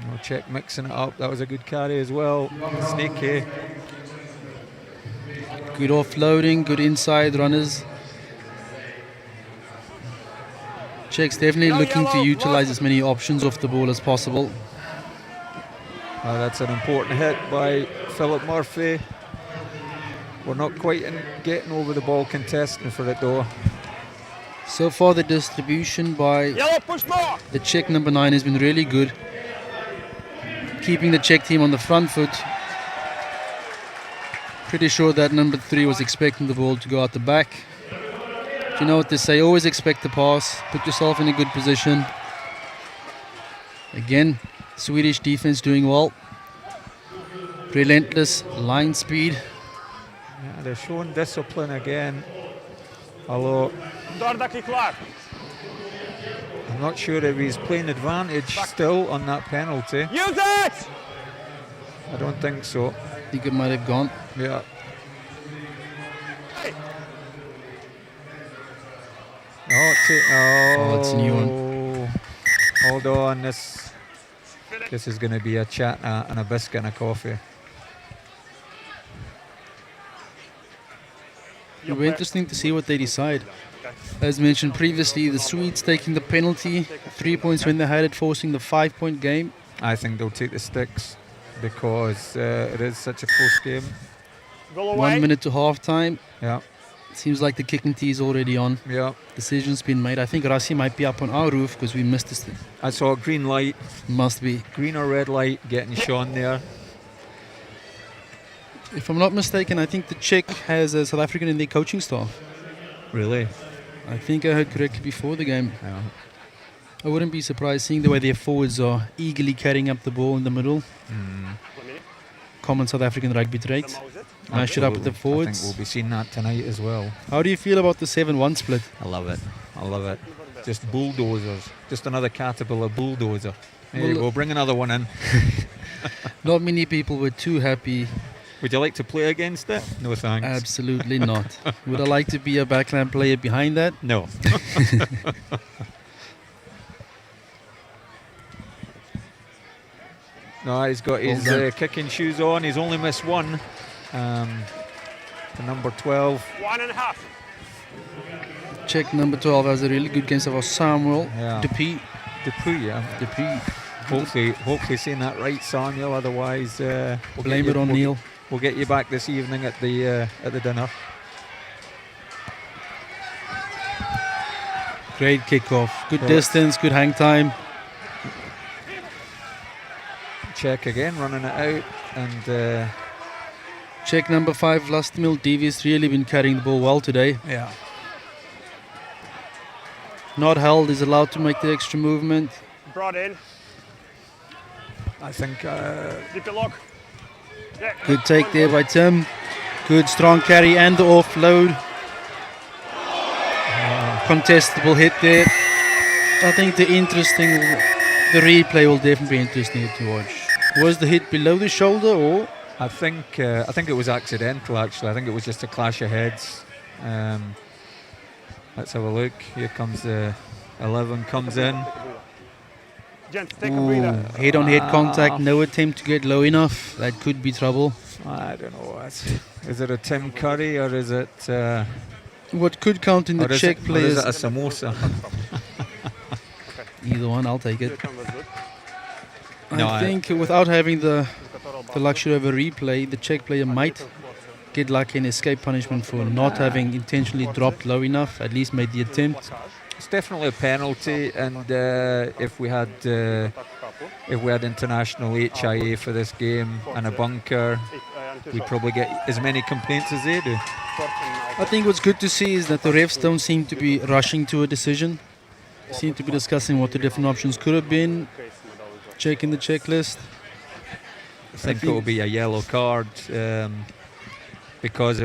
No, Czech mixing it up. That was a good carry as well. Sneaky. Good offloading, good inside runners. Czechs definitely looking to utilize as many options off the ball as possible. That's an important hit by Philip Murphy. We're not quite getting over the ball contesting for it though. So far the distribution by the Czech number 9 has been really good. Keeping the Czech team on the front foot. Pretty sure that number 3 was expecting the ball to go out the back. Do you know what they say? Always expect the pass. Put yourself in a good position. Again, Swedish defense doing well. Relentless line speed. Yeah, they're showing discipline again. Although I'm not sure if he's playing advantage still on that penalty. Use it! I don't think so. I think it might have gone. Yeah. Oh, that's a new one. Hold on, this is going to be a chat and a biscuit and a coffee. It'll be interesting to see what they decide. As mentioned previously, the Swedes taking the penalty, 3 points when they had it, forcing the 5-point game. I think they'll take the sticks because it is such a close game. 1 minute to half time. Yeah. Seems like the kicking tee is already on. Yeah. Decision's been made. I think Rassi might be up on our roof because we missed this. I saw a green light. Must be. Green or red light getting shone there. If I'm not mistaken, I think the Czech has a South African in their coaching staff. Really? I think I heard correctly before the game. Yeah. I wouldn't be surprised seeing the way their forwards are eagerly carrying up the ball in the middle. Common South African rugby traits. Mash it up with the forwards. I think we'll be seeing that tonight as well. How do you feel about the 7-1 split? I love it. I love it. Just bulldozers. Just another Caterpillar bulldozer. There you go. Bring another one in. Not many people were too happy. Would you like to play against it? No thanks. Absolutely not. Would I like to be a backline player behind that? No. No, he's got his kicking shoes on. He's only missed one. The number 12. 1.5. Czech number 12 has a really good game for Samuel Dupuy. Hopefully saying that right, Samuel. Otherwise, blame it on Neil. We'll get you back this evening at the dinner. Great kickoff. Good distance, good hang time. Czech again running it out, and Czech number 5, Vlastimil Divi's really been carrying the ball well today. yeah, Not held, is allowed to make the extra movement. Brought in. I think Deep the lock. Yeah. Good take there by Tim. Good strong carry and the offload. Contestable hit there. I think the replay will definitely be interesting to watch. Was the hit below the shoulder or? I think it was accidental. Actually, I think it was just a clash of heads. Let's have a look. Here comes the 11 comes in. Gents, take a breather. Head-on-head contact, no attempt to get low enough. That could be trouble. I don't know. Is it a Tim Curry or is it? What could count in the Czech Or players? is it a samosa? Either one, I'll take it. No, I think without having the luxury of a replay, the Czech player might get lucky and escape punishment for not having intentionally dropped low enough, at least made the attempt. It's definitely a penalty, and if we had international HIA for this game and a bunker, we'd probably get as many complaints as they do. I think what's good to see is that the refs don't seem to be rushing to a decision. They seem to be discussing what the different options could have been, checking the checklist. I think it will be a yellow card because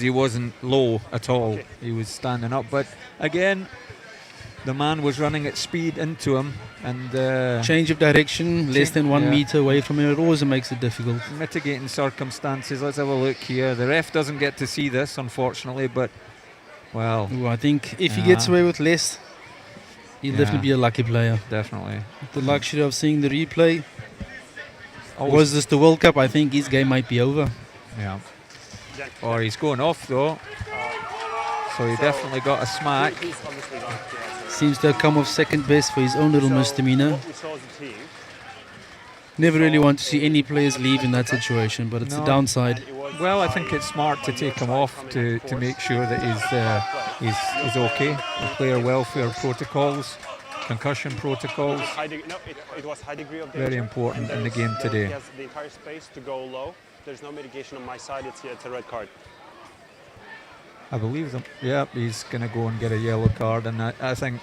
he wasn't low at all. He was standing up, but again, the man was running at speed into him, and change of direction, less than 1 meter away from him. It always makes it difficult. Mitigating circumstances. Let's have a look here. The ref doesn't get to see this, unfortunately, but well, I think if he gets away with less, he'll definitely be a lucky player. Definitely. The luxury of seeing the replay. Was this the World Cup? I think his game might be over. Yeah. Or he's going off though. So he definitely got a smack. Seems to have come off second best for his own little misdemeanor. Never really want to see any players leave in that situation, but it's a downside. Well, I think it's smart to take him off to make sure that he's okay. The player welfare protocols, concussion protocols, very important in the game today. He has the entire space to go low. There's no mitigation on my side. It's a red card. I believe them. Yeah, he's going to go and get a yellow card, and I think.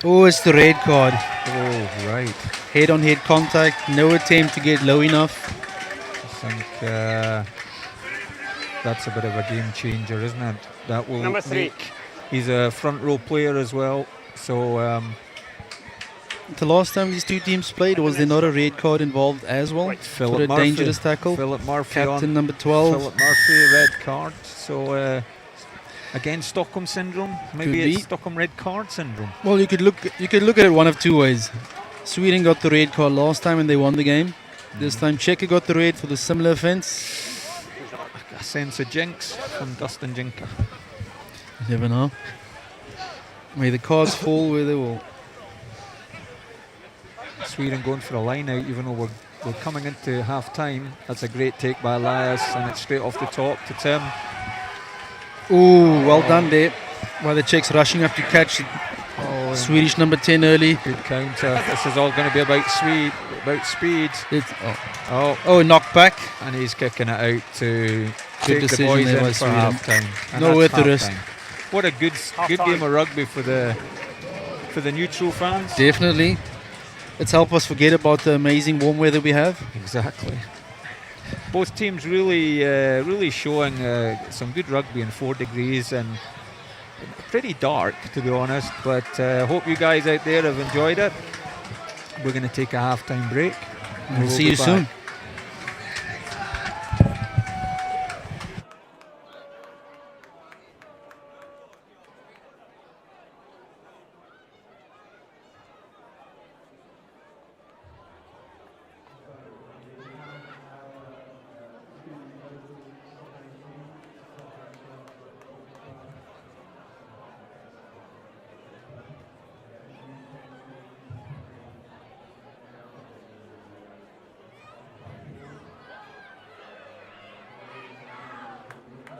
Oh, it's the red card. Oh, right. Head-on-head contact, no attempt to get low enough. I think that's a bit of a game changer, isn't it? That will Number 3. He's a front row player as well, so. The last time these two teams played, was there not a red card involved as well? Philip for a Murphy, dangerous tackle. Philip Murphy, captain number 12. Philip Murphy, red card. So again, Stockholm syndrome. Maybe it's Stockholm red card syndrome. Well, you could look at it one of two ways. Sweden got the red card last time and they won the game. This time Czechia got the red for the similar offence. A sense of jinx from Dustin Jinka. You never know. May the cards fall where they will. Sweden going for a line out, even though we're coming into half time. That's a great take by Elias, and it's straight off the top to Tim. Ooh, well done there. While the Czechs rushing up to catch Swedish number 10 early. Good counter. This is all going to be about speed. Knocked back. And he's kicking it out to Good take the boys decision in for half time. No worth the risk. What a good game of rugby for the neutral fans. Definitely. It's helped us forget about the amazing warm weather we have. Exactly. Both teams really showing some good rugby in 4 degrees and pretty dark, to be honest. But hope you guys out there have enjoyed it. We're going to take a half-time break. We'll see you soon.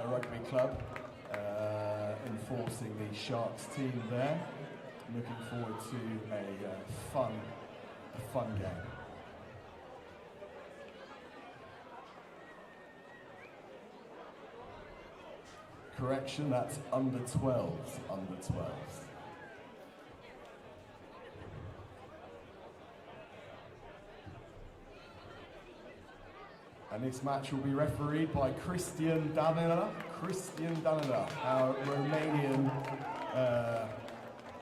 Rugby club enforcing the Sharks team there. looking forward to a fun game. Correction, that's under 12s, under 12s. And this match will be refereed by Christian Danila, our Romanian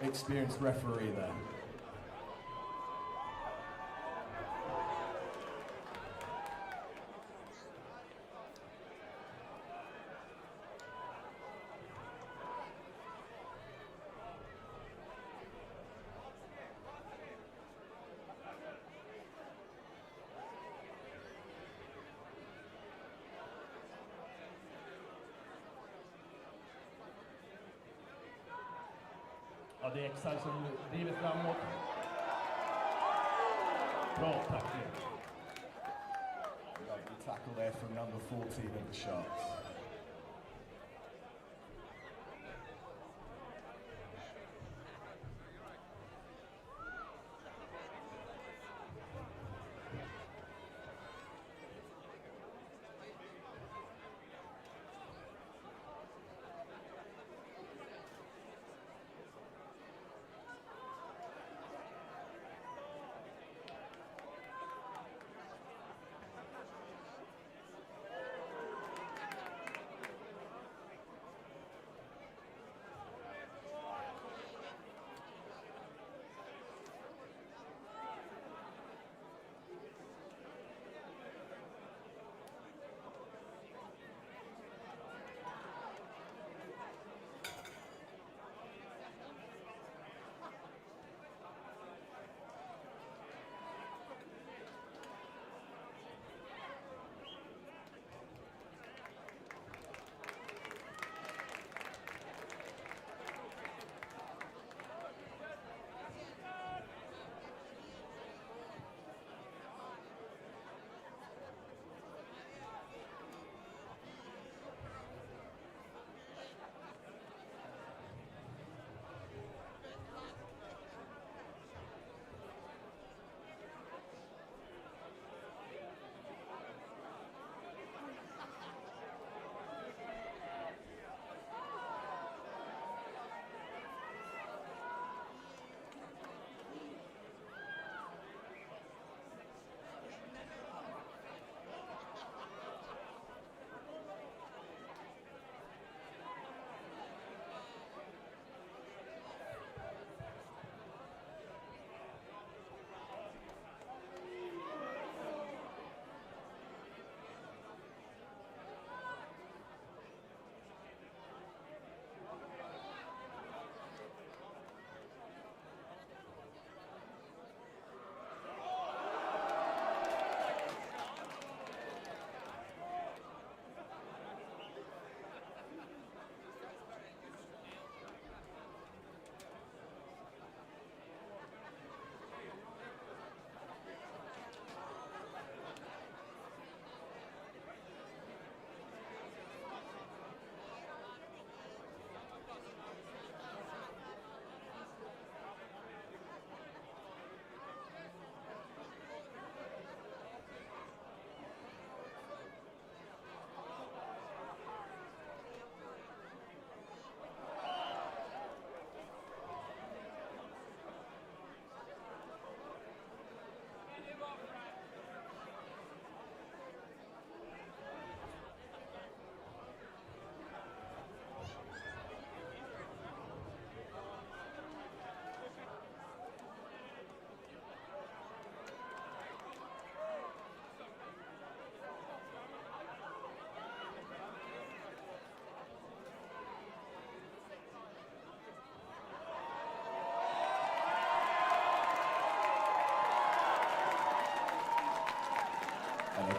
experienced referee there. Ja, det är Axel som driver framåt. Bra tackling. Lovely tackle there from number 14 of the Sharks.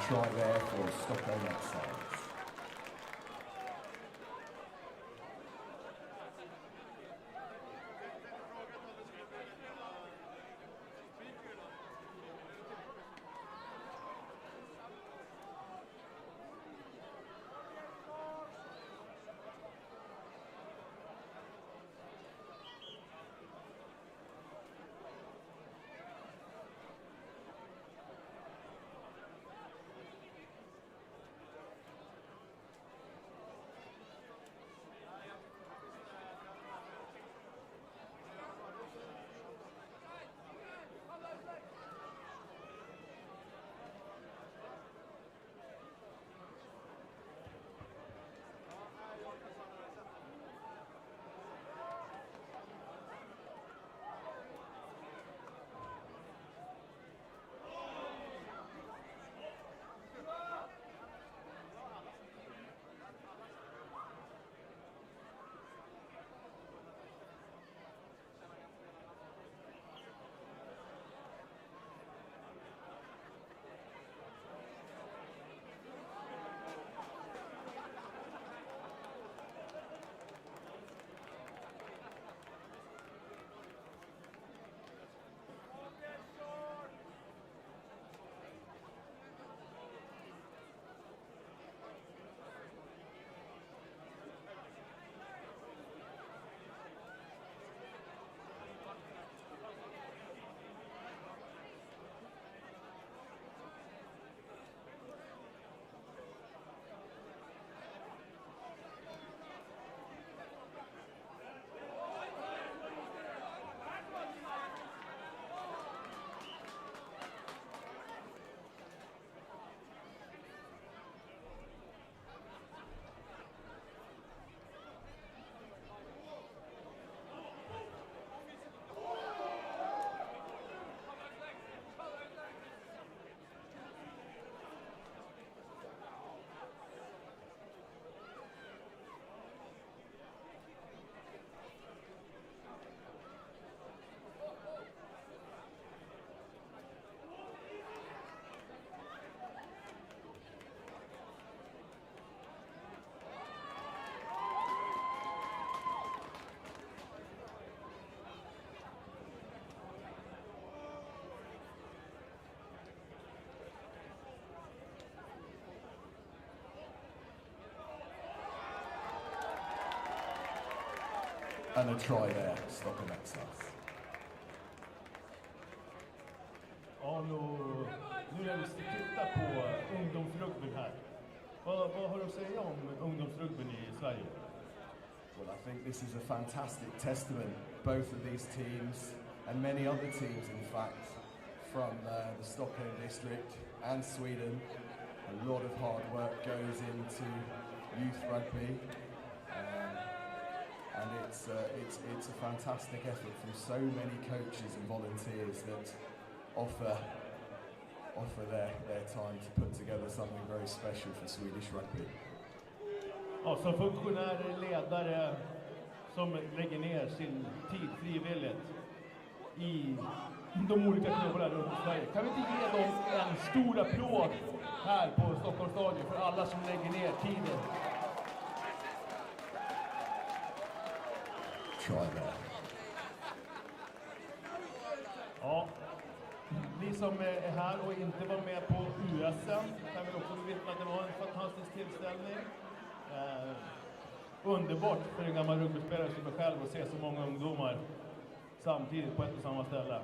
Try there for Stockholm Axel. And a try there, Stockholm Exiles. Ja, nu när vi tittar på ungdomsrugbyn här. Vad har du att säga om ungdomsrugbyn i Sverige? Well, I think this is a fantastic testament, both of these teams and many other teams, in fact, from the Stockholm district and Sweden. A lot of hard work goes into youth rugby, and it's a fantastic effort from so many coaches and volunteers that offer their time to put together something very special for Swedish rugby. Ja, som funktionärer, ledare som lägger ner sin tid frivilligt i de olika klubbarna runt i Sverige. Kan vi inte ge dem en stor applåd här på Stockholms Stadion för alla som lägger ner tiden? Try there. Ja, ni som är här och inte var med på USM kan väl också vittna att det var en fantastisk tillställning. Underbart för en gammal rugbyspelare som är själv att se så många ungdomar samtidigt på ett och samma ställe.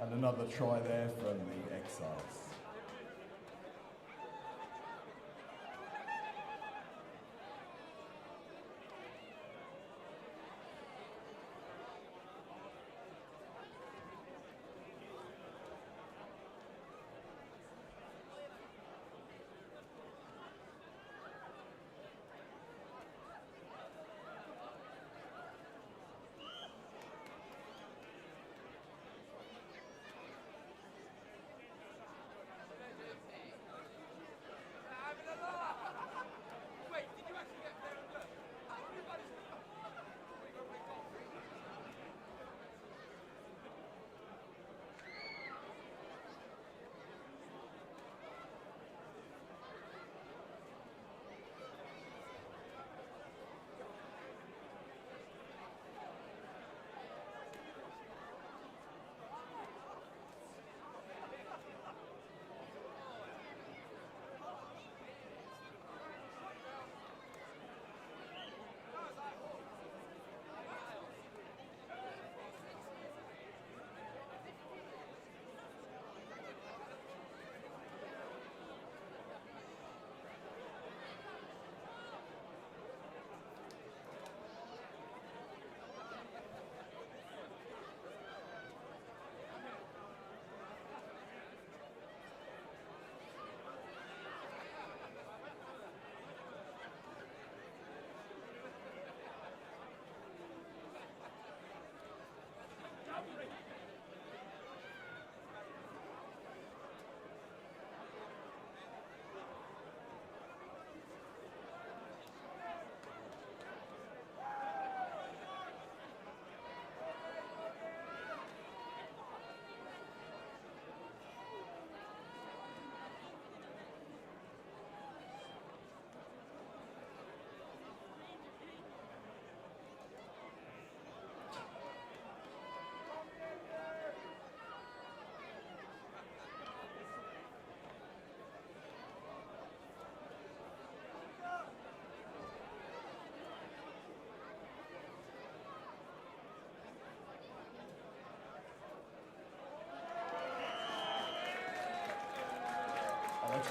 And another try there from the Exiles.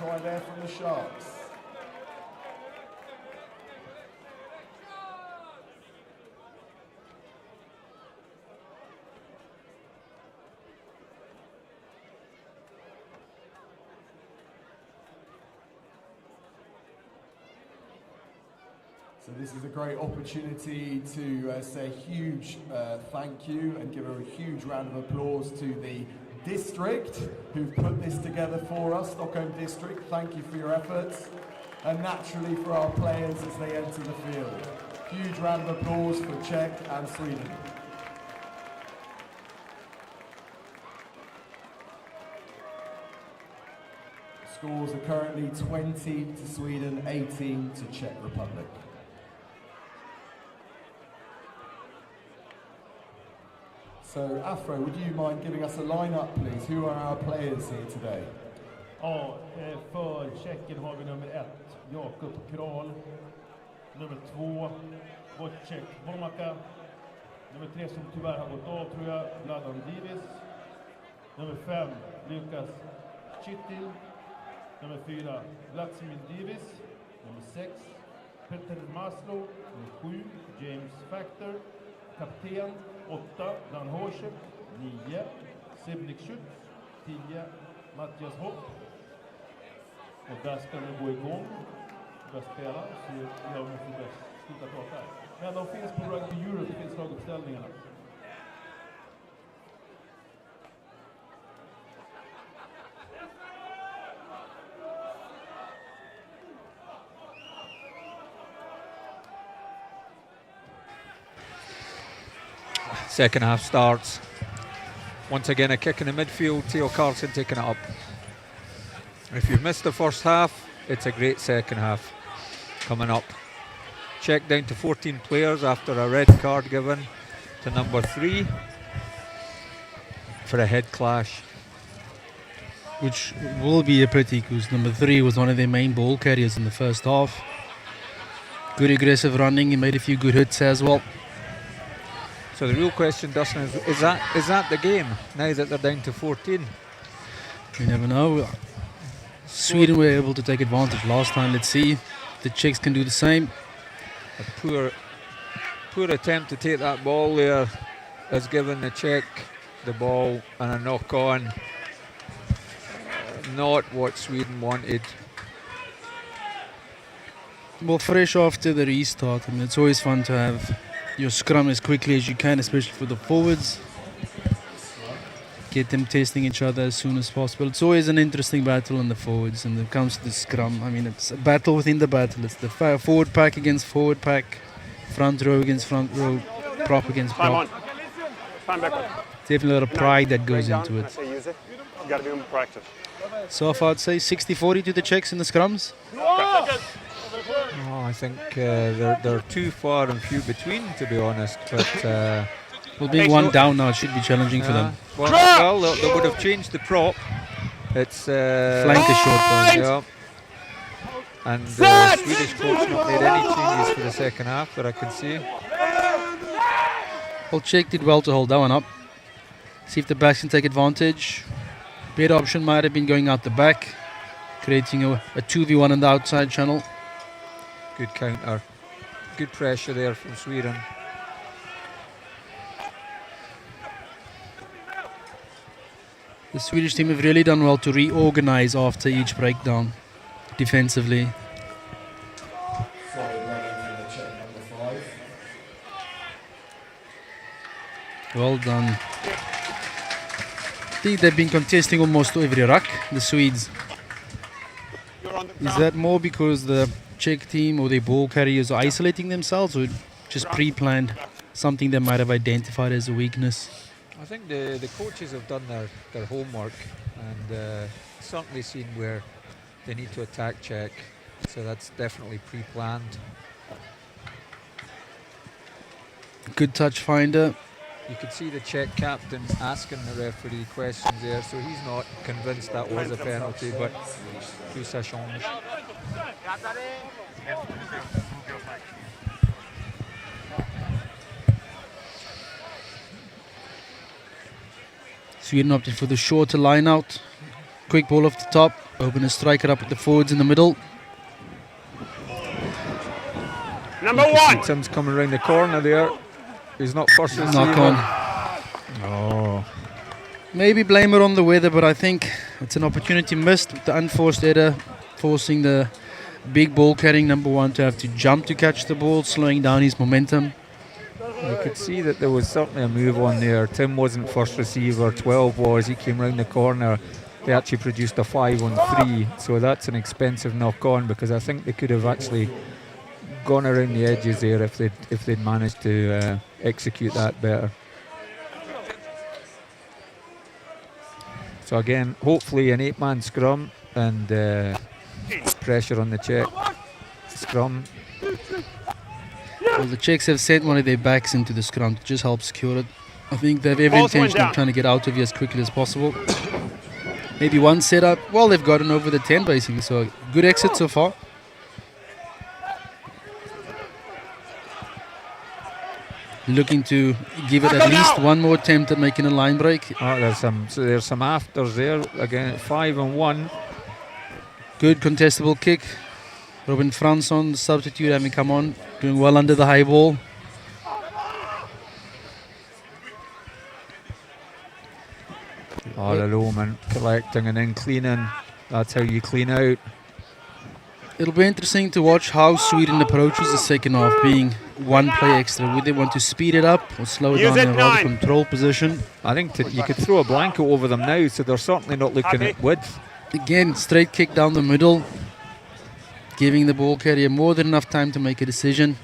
try there from the Sharks. So this is a great opportunity to say a huge thank you and give a huge round of applause to the district who've put this together for us, Stockholm district. Thank you for your efforts, and naturally for our players as they enter the field. Huge round of applause for Czech and Sweden. Scores are currently 20 to Sweden, 18 to Czech Republic. So, Afro, would you mind giving us a line-up, please? Who are our players here today? Ja, för Tjeckien har vi nummer 1, Jakob Kral. Nummer 2, Wojciech Womaka. Nummer 3 som tyvärr har gått av, tror jag, Vladan Divis. Nummer 5, Lukas Kittil. Nummer 4, Vladimir Divis. Nummer 6, Peter Maslow. Nummer 7, James Factor. Kapten 8, Dan Horsek. 9, Sibnik Schütz. 10, Matias Hopp. Och där ska vi gå igång. Börja spela, så jag måste börja sluta prata här. Men de finns på Rugby Europe, finns laguppställningarna. Second half starts. Once again, a kick in the midfield. Theo Carlson taking it up. If you've missed the first half, it's a great second half coming up. Czech down to 14 players after a red card given to number 3 for a head clash. Which will be a pity because number 3 was one of their main ball carriers in the first half. Good aggressive running, he made a few good hits as well. So the real question, Dustin, is that the game now that they're down to 14? You never know. Sweden were able to take advantage last time. Let's see if the Czechs can do the same. A poor attempt to take that ball there has given the Czech the ball and a knock on. Not what Sweden wanted. Well, fresh after the restart, I mean, it's always fun to have your scrum as quickly as you can, especially for the forwards. Get them testing each other as soon as possible. It's always an interesting battle on the forwards, and when it comes to the scrum, I mean, it's a battle within the battle. It's the forward pack against forward pack, front row against front row, prop against prop. Definitely a lot of pride that goes into it. So far, I'd say 60-40 to the Czechs in the scrums. Oh, I think they're too far and few between, to be honest. But well, being one down now, it should be challenging for them. Well, they would have changed the prop. It's flank is short though. Yeah. And the Swedish coach not made any changes for the second half that I can see. Well, Czech did well to hold that one up. See if the backs can take advantage. Better option might have been going out the back, creating a 2v1 on the outside channel. Good counter. Good pressure there from Sweden. The Swedish team have really done well to reorganize after each breakdown defensively. Well done. I think they've been contesting almost every ruck, the Swedes. Is that more because the Czech team or their ball carriers are isolating themselves, or just pre-planned something they might have identified as a weakness? I think the coaches have done their homework and certainly seen where they need to attack Czech, so that's definitely pre-planned. Good touch finder. You could see the Czech captain asking the referee questions there, so he's not convinced that was a penalty, but plus ça change. Sweden opted for the shorter line out. Quick ball off the top. Open a striker up with the forwards in the middle. Number 1. Tim's coming around the corner there. He's not first receiver. Knock on. Oh, Maybe blame it on the weather, but I think it's an opportunity missed with the unforced error, forcing the big ball carrying number 1 to have to jump to catch the ball, slowing down his momentum. you could see that there was certainly a move on there. Tim wasn't first receiver, 12 was. He came round the corner. They actually produced a 5-on-3, so that's an expensive knock on, because I think they could have actually gone around the edges there if they'd managed to execute that better. So again, hopefully an 8-man scrum and pressure on the Czech scrum. Well, the Czechs have sent one of their backs into the scrum to just help secure it. I think they have every intention of trying to get out of here as quickly as possible. Maybe one setup. Well, they've gotten over the 10 basically, so a good exit so far. Looking to give it at least one more attempt at making a line break. Oh, there's some afters there again. 5-on-1. Good contestable kick. Robin Fransson, the substitute, having come on, doing well under the high ball. All alone and collecting and then cleaning. That's how you clean out. It'll be interesting to watch how Sweden approaches the second half, being one play extra. Would they want to speed it up or slow it down in a rather control position? I think you could throw a blanket over them now, so they're certainly not looking at width. Again, straight kick down the middle, giving the ball carrier more than enough time to make a decision.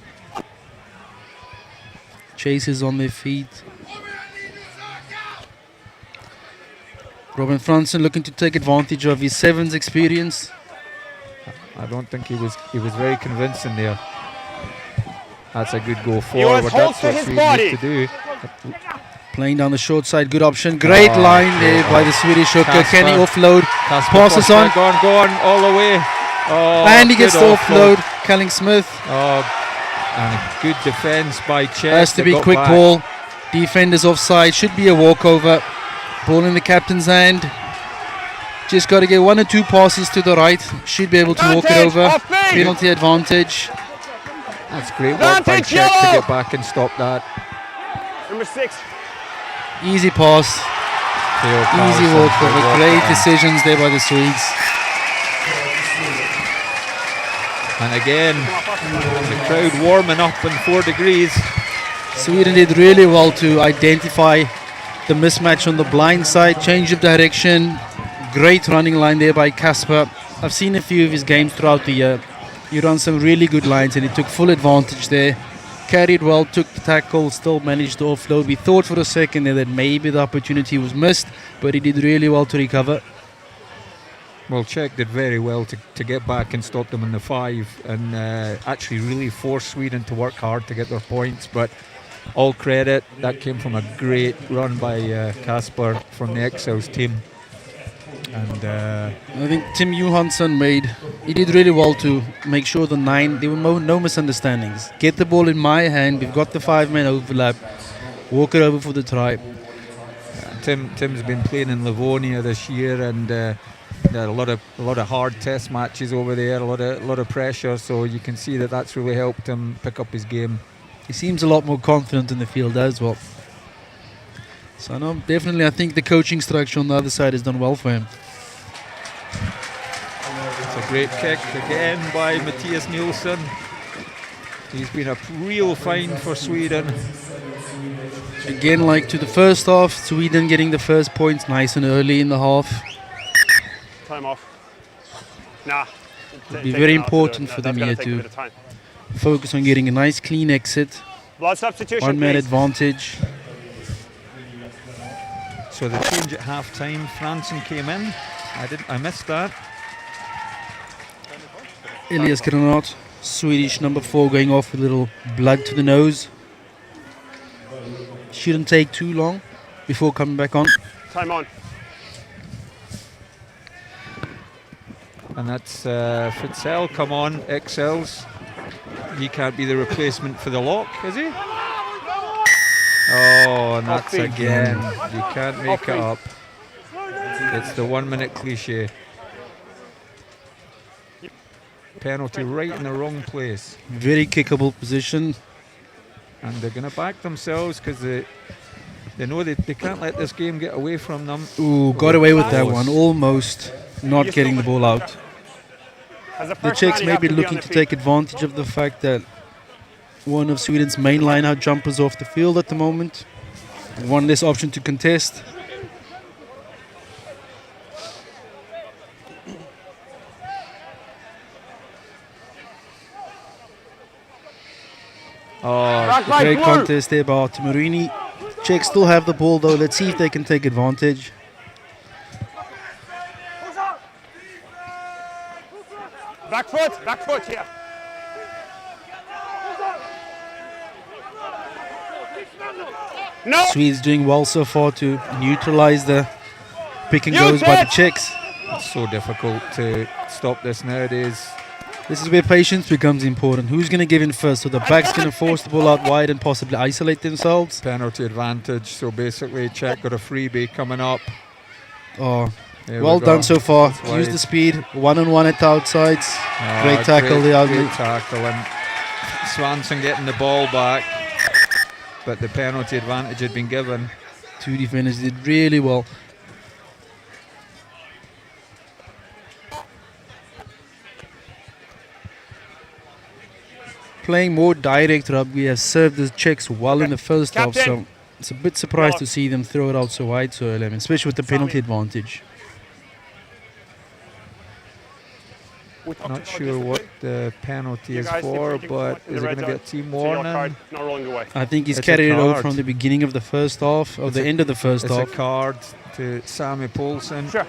Chasers on their feet. Robin Fransson looking to take advantage of his sevens experience. I don't think he was very convincing there. That's a good go forward. That's what Sweden need to do. Playing down the short side, good option. Great line there by the Swedish hooker. Can he offload? Passes on. Go on, all the way. Oh, and he gets to offload. Kelling Smith. Oh, and a good defence by Czech. Has to be quick ball. Defenders offside. Should be a walkover. Ball in the captain's hand. Just got to get 1 or 2 passes to the right. Should be able to walk it over. Penalty advantage. That's great work by Czech to get back and stop that. Number 6. Easy pass. Easy walkover. Great decisions there by the Swedes. And again, the crowd warming up in 4 degrees. Sweden did really well to identify the mismatch on the blind side, change of direction. Great running line there by Kasper. I've seen a few of his games throughout the year. He runs some really good lines and he took full advantage there. Carried well, took the tackle, still managed to offload. We thought for a second there that maybe the opportunity was missed, but he did really well to recover. Well, Czech did very well to get back and stop them in the 5 and actually really force Sweden to work hard to get their points. But all credit, that came from a great run by Kasper from the Axel's team. And I think Tim Johansson he did really well to make sure the 9, there were no misunderstandings. Get the ball in my hand, we've got the 5-man overlap, walk it over for the try. Tim's been playing in Livonia this year, and there are a lot of hard test matches over there, a lot of pressure, so you can see that that's really helped him pick up his game. He seems a lot more confident in the field as well. So no, definitely I think the coaching structure on the other side has done well for him. It's a great kick again by Matias Nelson. He's been a real find for Sweden. Again, like to the first half, Sweden getting the first points nice and early in the half. Time off. Nah. It'll be very important for them here to focus on getting a nice clean exit. Blood substitution, 1-man please. advantage. So the change at half time, Fransson came in. I missed that. Elias Granat, Swedish number 4, going off with a little blood to the nose. Shouldn't take too long before coming back on. Time on. And that's Fritzell come on, Axel's. He can't be the replacement for the lock, is he? Oh, and that's again. You can't make it up. It's the 1-minute cliche. penalty right in the wrong place. Very kickable position. And they're going to back themselves because they know they can't let this game get away from them. Ooh, got away with that Close. one. Almost not getting the ball out. As a The first Czechs man, you may have be to on looking the to feet. take advantage of the fact that one of Sweden's main line-out jumpers off the field at the moment. One less option to contest. Oh, Great contest there by Artemurini. Czechs still have the ball though. Let's see if they can take advantage. Back foot, yeah. No! Swedes doing well so far to neutralize the pick and You goes by the bitch! Czechs. it's so difficult to stop this nowadays. This is where patience becomes important. Who's going to give in first? So the back's going to force the ball out wide and possibly isolate themselves. Penalty advantage. So basically, Czech got a freebie coming up. Oh, There well we go. done so far. That's Use wide. the speed. One-on-one at the outsides. Ah, Great tackle there. Great tackle. And Swanson getting the ball back. But the penalty advantage had been given. Two defenders did really well. Playing more direct rugby has served the Czechs well in the first half, so Captain. it's a bit surprised Go to on. see them throw it out so wide so early, I mean, especially with the penalty advantage. Not sure what the penalty You is guys, for, if you but in the is it red going to be a zone, team see your card, warning? not rolling away. I think he's It's a carried it over card. from the beginning of the first half, or It's the a- end of the first It's a half. card to Sammy Paulson. Sure.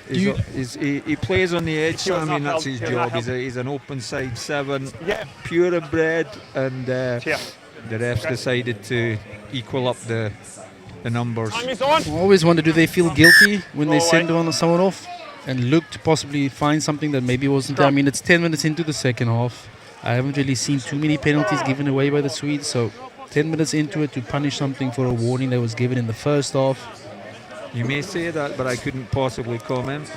He plays on the edge, He was Sammy, not and that's held, his he was not job. He's an open side 7, Yeah. pure and bred, and Yeah. the refs decided to equal up the numbers. Time is on. I always wonder, do they feel guilty when they Go send away. someone off and look to possibly find something that maybe wasn't there? I mean, it's 10 minutes into the second half. I haven't really seen too many penalties given away by the Swedes, so 10 minutes into it to punish something for a warning that was given in the first half. You may say that, but I couldn't possibly comment.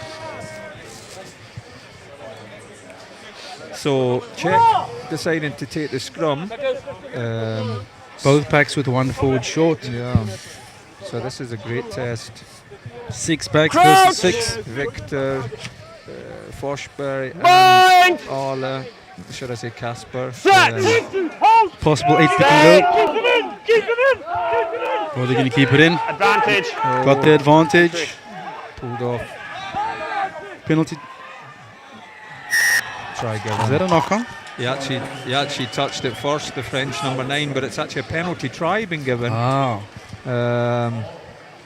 So, Czech deciding to take the scrum. Both packs with one forward short. Yeah. So this is a great test. 6 packs Crouch! versus 6. Victor, Forsberg, Bind! and Arle. Should I say Casper? Set! Hold! Possible 8 pick and go. Keep it in! Keep it in! Or they're going to keep it in. Advantage. Got the advantage. Pulled off. Penalty. Try Is again. that a knock on? He actually touched it first, the French number 9, but it's actually a penalty try been given. Ah.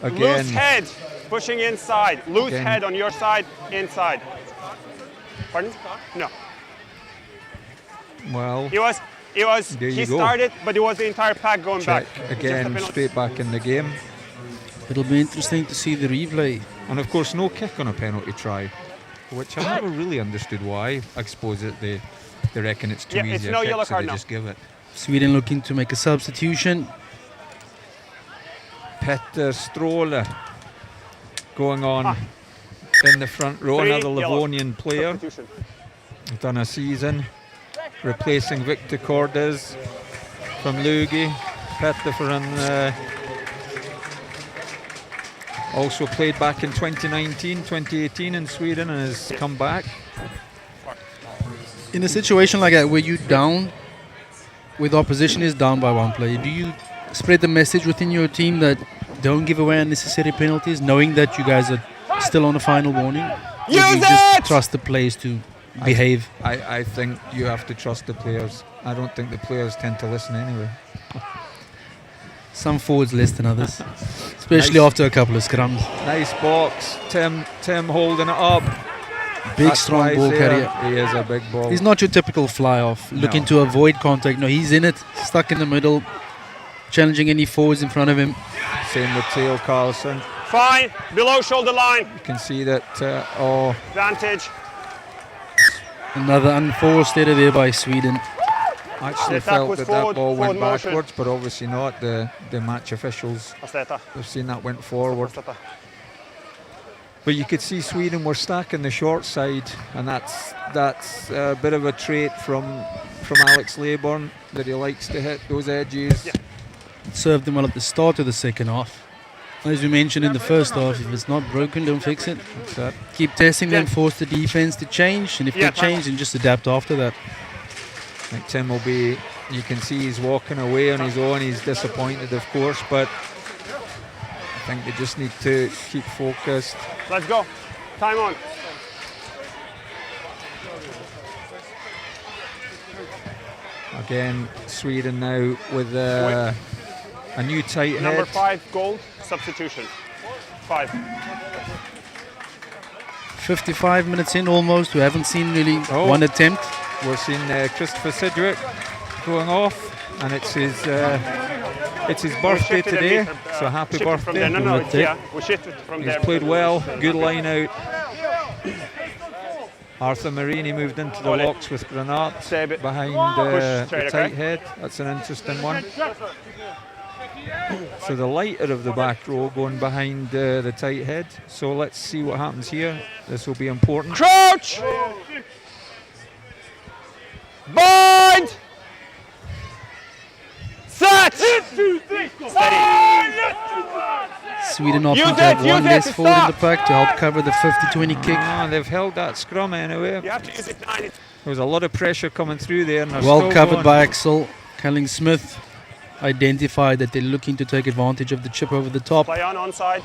Again. Loose head. Pushing inside. Loose Again. head on your side. Inside. Pardon? No. Well, There you He go. started, but it was the entire pack going Czech back. Just a again, penalty. straight back in the game. It'll be interesting to see the replay. And of course, no kick on a penalty try, which I never really understood why. I suppose that they reckon it's too Yeah, easy it's a no kick, yellow so card they now. just give it. Sweden looking to make a substitution. Petter Strohle going on in the front row, 3 another yellow. Livonian player. Substitution. Done a season, replacing Victor Cordes from Lugi. Petter also played back in 2019, 2018 in Sweden and has come back. In a situation like that, where you down, where the opposition is down by one player, do you spread the message within your team that don't give away unnecessary penalties, knowing that you guys are still on a final warning? Or do you Use just it! trust the players to behave? I think you have to trust the players. I don't think the players tend to listen anyway. Some forwards less than others, especially Nice. after a couple of scrums. Nice box. Tim holding it up. Big, That's strong why ball he's there. carrier. He is a big ball. He's not your typical fly-off, looking No. to avoid contact. No, he's in it, stuck in the middle, challenging any forwards in front of him. Same with Theo Carlson. Fine. Below shoulder line. You can see that. Advantage. Another unforced error there by Sweden. Actually The attack felt was that forward, ball went forward motion. backwards, but obviously not. The match officials Asleta. have seen that went forward. Asleta. But you could see Sweden were stacking the short side, and that's a bit of a trait from Alex Leybourne, that he likes to hit those edges. Yeah. Served them well at the start of the second half. As we mentioned in the first half, if it's not broken, don't fix it. Keep testing them, force the defense to change, and if they change, then just adapt after that. I think Tim will be, you can see he's walking away on his own. He's disappointed, of course, but I think they just need to keep focused. Let's go. Time on. Again, Sweden now with a new tight Number head. 5 goal, substitution. 5. 55 minutes in almost. We haven't seen really one attempt. We're seeing Christopher Sidgwick going off, and it's his birthday today, so happy birthday. We shifted from there. He's played well, good line out. Arthur Marini moved into the locks with Granat behind the tight head. That's an interesting one. So the lighter of the back row going behind the tight head. So let's see what happens here. This will be important. Crouch! Bind! Set! Sweden opting to have one less forward in the pack to help cover the 50-20 kick. They've held that scrum anyway. You have to use it 9. There was a lot of pressure coming through there. And Well covered by Axel. Kelling Smith identified that they're looking to take advantage of the chip over the top. Play on onside.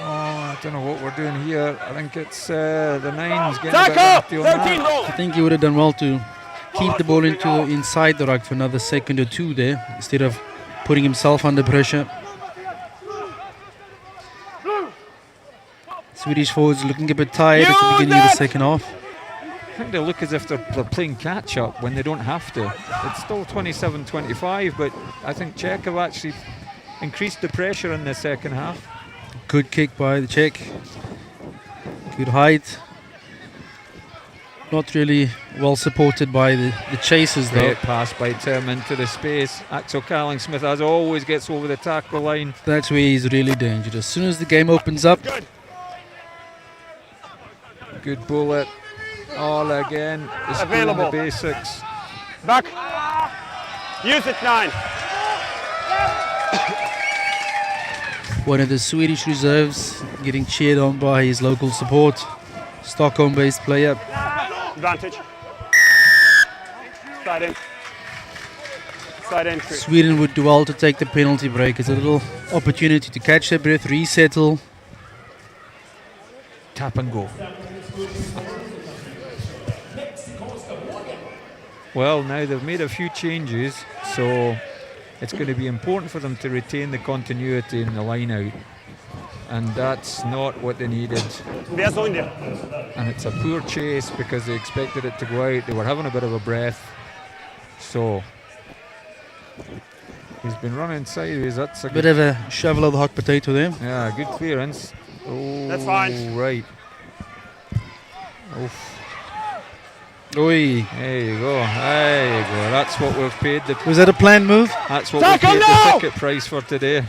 I don't know what we're doing here. I think it's the 9's getting a bit Tackle! empty on that. 13 goal. I think he would have done well to keep the ball inside the ruck for another second or two there, instead of putting himself under pressure. Swedish forwards looking a bit tired at the beginning of the second half. I think they look as if they're playing catch up when they don't have to. It's still 27-25, but I think Czech have actually increased the pressure in the second half. Good kick by the Czech. Good height. Not really well supported by the chasers though. Great pass by Tim into the space. Axel Kelling Smith, as always, gets over the tackle line. That's where he's really dangerous. As soon as the game opens up. Good bullet. All again. Available. The basics. Back. Use it 9. One of the Swedish reserves getting cheered on by his local support. Stockholm-based player. Advantage. Side in. Side entry. Sweden would do well to take the penalty break. It's a little opportunity to catch their breath, resettle. Tap and go. Well, now they've made a few changes, so it's going to be important for them to retain the continuity in the line out. And that's not what they needed. And it's a poor chase because they expected it to go out. They were having a bit of a breath. So he's been running sideways. That's a bit of a shovel of the hot potato there. Yeah, good clearance. Oh, that's fine. Right. Oof. Oi. There you go. There you go. That's what we've paid. Was that a planned move? That's what we paid the ticket price for today.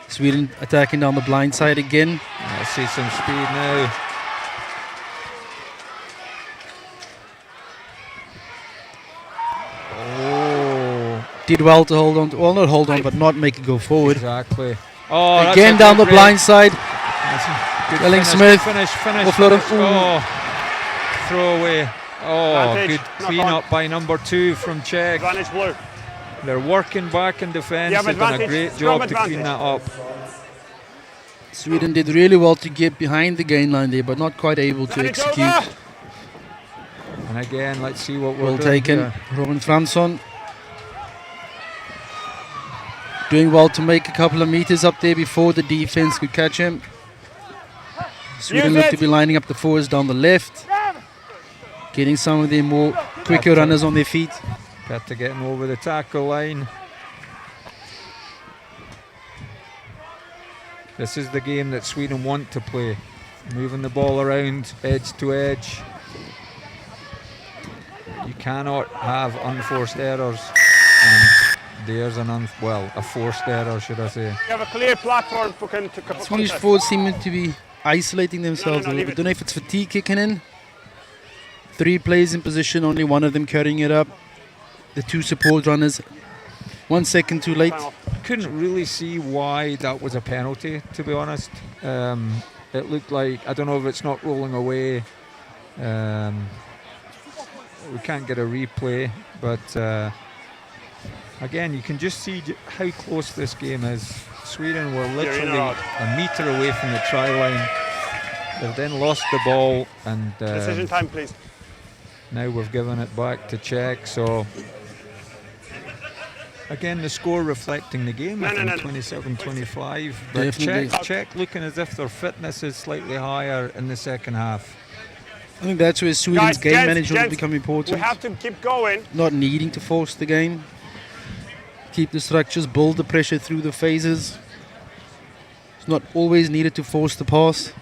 Sweden attacking down the blind side again. I see some speed now. Oh. Did well to hold on. Well, not hold on, but not make it go forward. Exactly. Oh, again down the blind side. Kelling Smith. Finish. Offload. Oh, throw away. Oh, Advantage. good clean up by number 2 from Czech. Advantage blue. They're working back in defence. They've done a great job to clean that up. Sweden did really well to get behind the gain line there, but not quite able to execute. And again, let's see what we're well doing taken. here. Robin Fransson doing well to make a couple of meters up there before the defense could catch him. Sweden look to be lining up the forwards down the left, getting some of their more quicker runners on their feet. Got to get him over the tackle line. This is the game that Sweden want to play. Moving the ball around, edge to edge. You cannot have unforced errors. And There's a forced error, should I say. You have a clear platform for Swedish contest. forwards seem to be isolating themselves a little leave bit. it. Don't know if it's fatigue kicking in. 3 players in position, only one of them carrying it up. The 2 support runners, 1 second too late. Time off. Couldn't really see why that was a penalty, to be honest. It looked like, I don't know if it's not rolling away. We can't get a replay, but again, you can just see how close this game is. Sweden were literally a metre away from the try line. They've then lost the ball, and Decision time, please. now we've given it back to Czech. So again, the score reflecting the game, I think 27-25. But Definitely. Czech looking as if their fitness is slightly higher in the second half. I think that's where Sweden's game gents, management will gents, become We important. have to keep going. Not needing to force the game. Keep the structures, build the pressure through the phases. It's not always needed to force the pass.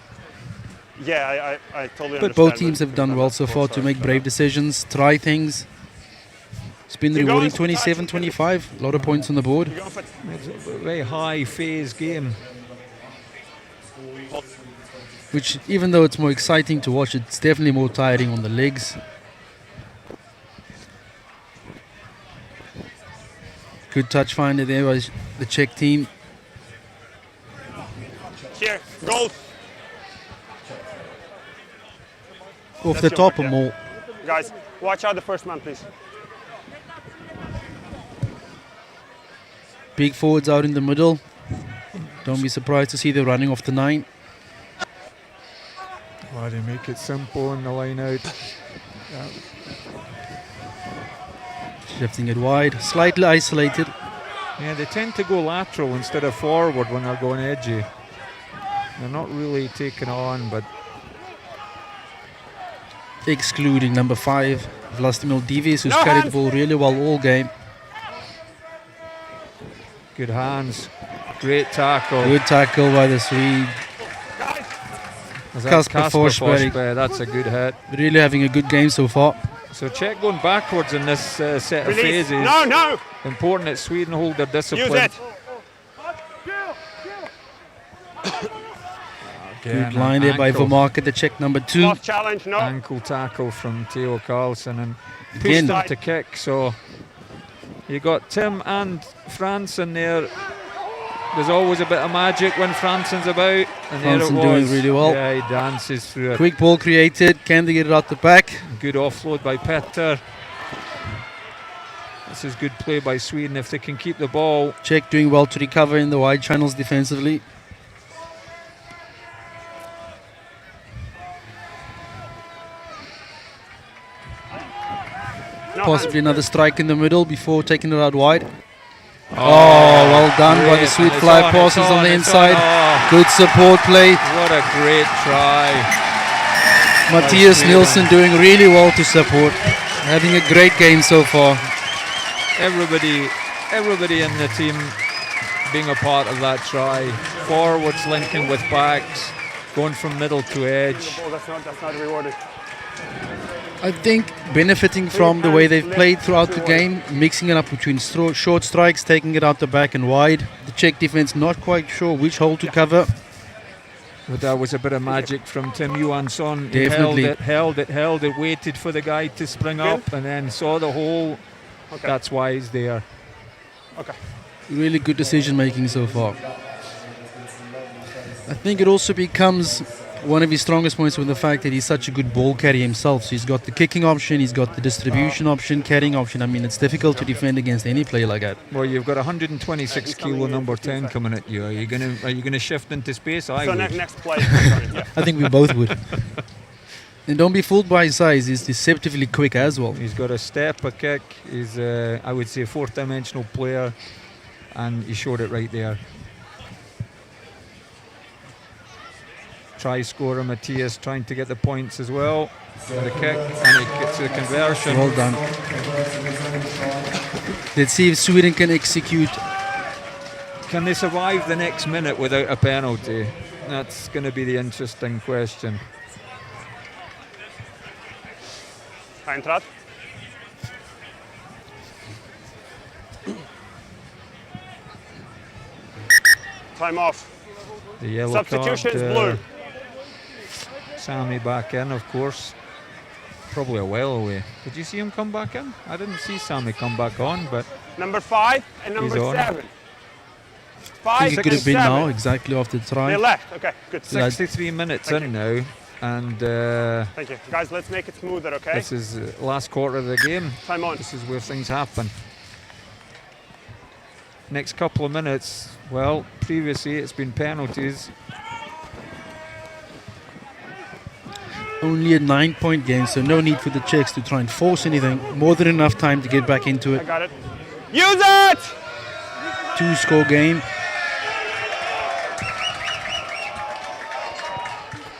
Yeah, I totally But understand. both teams have done well so far to make brave decisions, try things. It's been Keep rewarding, going. 27-25. A lot of points on the board. You're going for It's a very high phase game. Which, even though it's more exciting to watch, it's definitely more tiring on the legs. Good touch finder there by the Czech team. here. Goal. Off the your top mark, or yeah. more. Guys, watch out the first man, please. Big forwards out in the middle. Don't be surprised to see them running off the 9. Why they make it simple in the line out. Shifting it wide, slightly isolated. Yeah, they tend to go lateral instead of forward when they're going edgy. They're not really taking on, but Excluding number 5, Vlastimil Divis, who's No carried the hands. ball really well all game. good hands. Great tackle. Good tackle by the Swede. Is that Kasper Forsberg. Forsberg? That's a good hit. Really having a good game so far. So Czech going backwards in this set of Release. phases. No. Important that Sweden hold their discipline. Use it. Again, Good line there by ankle. Vermark, the Czech number 2. Last challenge. No. Ankle tackle from Theo Carlson and pushed Again. him to kick. So you got Tim and Franson there. There's always a bit of magic when Franson's about, and there it Franson was. doing really well. Yeah, he dances through it. Quick ball created. Can they get it out the back? Good offload by Petter. This is good play by Sweden if they can keep the ball. Czech doing well to recover in the wide channels defensively. No Possibly another strike in the middle before taking it out wide. Oh, well done by the Great, sweet and it's fly on, passes it's on the it's inside. Oh, Good support play. what a great try. Matias Sweden. Nelson doing really well to support. Having a great game so far. Everybody in the team being a part of that try. Forwards linking with backs, going from middle to edge. Oh, that's not rewarded. I think benefiting from the way they've played throughout the game, mixing it up between short strikes, taking it out the back and wide. The Czech defense not quite sure which hole to cover. But that was a bit of magic from Tim Johansson. He Definitely. held it, waited for the guy to spring up and then saw the hole. Okay. That's why he's there. Okay. Really good decision making so far. I think it also becomes one of his strongest points with the fact that he's such a good ball carrier himself. So he's got the kicking option, he's got the distribution option, carrying option. I mean, it's difficult to defend against any player like that. Well, you've got 126 kilo number 10 coming at you. Are you gonna shift into space? I So would. next play. Yeah. I think we both would. And don't be fooled by his size. He's deceptively quick as well. He's got a step, a kick. He's, I would say, a fourth-dimensional player, and he showed it right there. Try scorer Matias trying to get the points as well. With a kick, and he gets the conversion. Well done. Let's see if Sweden can execute. Can they survive the next minute without a penalty? That's going to be the interesting question. Eintracht. Time off. The yellow Substitutions, card. blue. Sammy back in, of course. Probably a while away. Did you see him come back in? I didn't see Sammy come back on, but Number 5 and number He's on. 7. I 5, think it could have 6, been 7. now, exactly after the try. They left. Okay, good. 63 minutes Thank in you. now, and Thank you. Guys, let's make it smoother, okay? this is last quarter of the game. Time on. This is where things happen. Next couple of minutes, well, previously it's been penalties. Only a 9-point game, so no need for the Czechs to try and force anything. More than enough time to get back into I it. got it. Use it! 2-score game.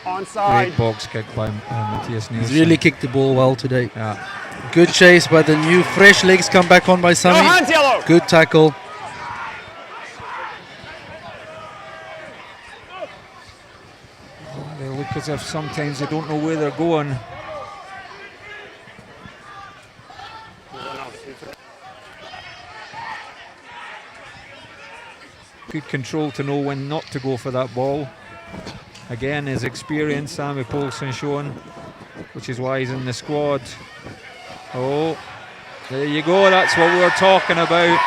Onside. Great box kick by Matias Nelson. He's really kicked the ball well today. Yeah. Good chase, but the new fresh legs come back on by No Sammy. hands, yellow. Good tackle. They look as if sometimes they don't know where they're going. Good control to know when not to go for that ball. Again, his experience, Sammy Poulsen shown, which is why he's in the squad. Oh, there you go, that's what we were talking about.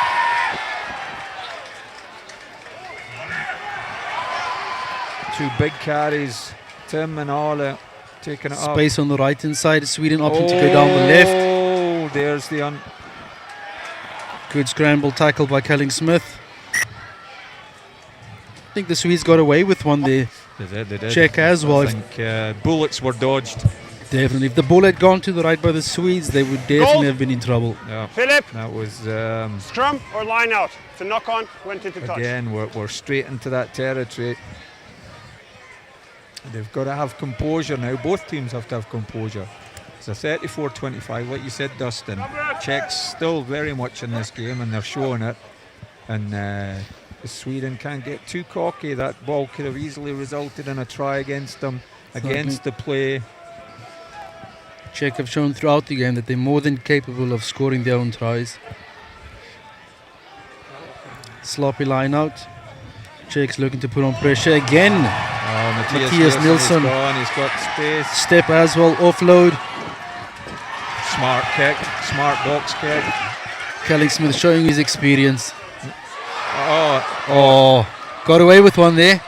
Two big carries, Tim and Arle taking it up. Space on the right hand side. Sweden opting to go down the left. Oh, there's the Good scramble tackle by Kelling Smith. I think the Swedes got away with one there. They did. Czech as well. I think bullets were dodged. Definitely. If the ball had gone to the right by the Swedes, they would definitely have been in trouble. Yeah, Philip, that was scrum or line out? It's a knock on, went into touch. again. We're straight into that territory. They've got to have composure now. Both teams have to have composure. It's a 34-25, like you said, Dustin. Czechs still very much in this game, and they're showing it. And Sweden can't get too cocky. That ball could have easily resulted in a try against them, against the play. Czech have shown throughout the game that they're more than capable of scoring their own tries. Sloppy line out. Czechs looking to put on pressure again. Matias Nelson. He's got space. Step as well, offload. Smart kick, smart box kick. Kelling Smith showing his experience. Oh, Got away with one there.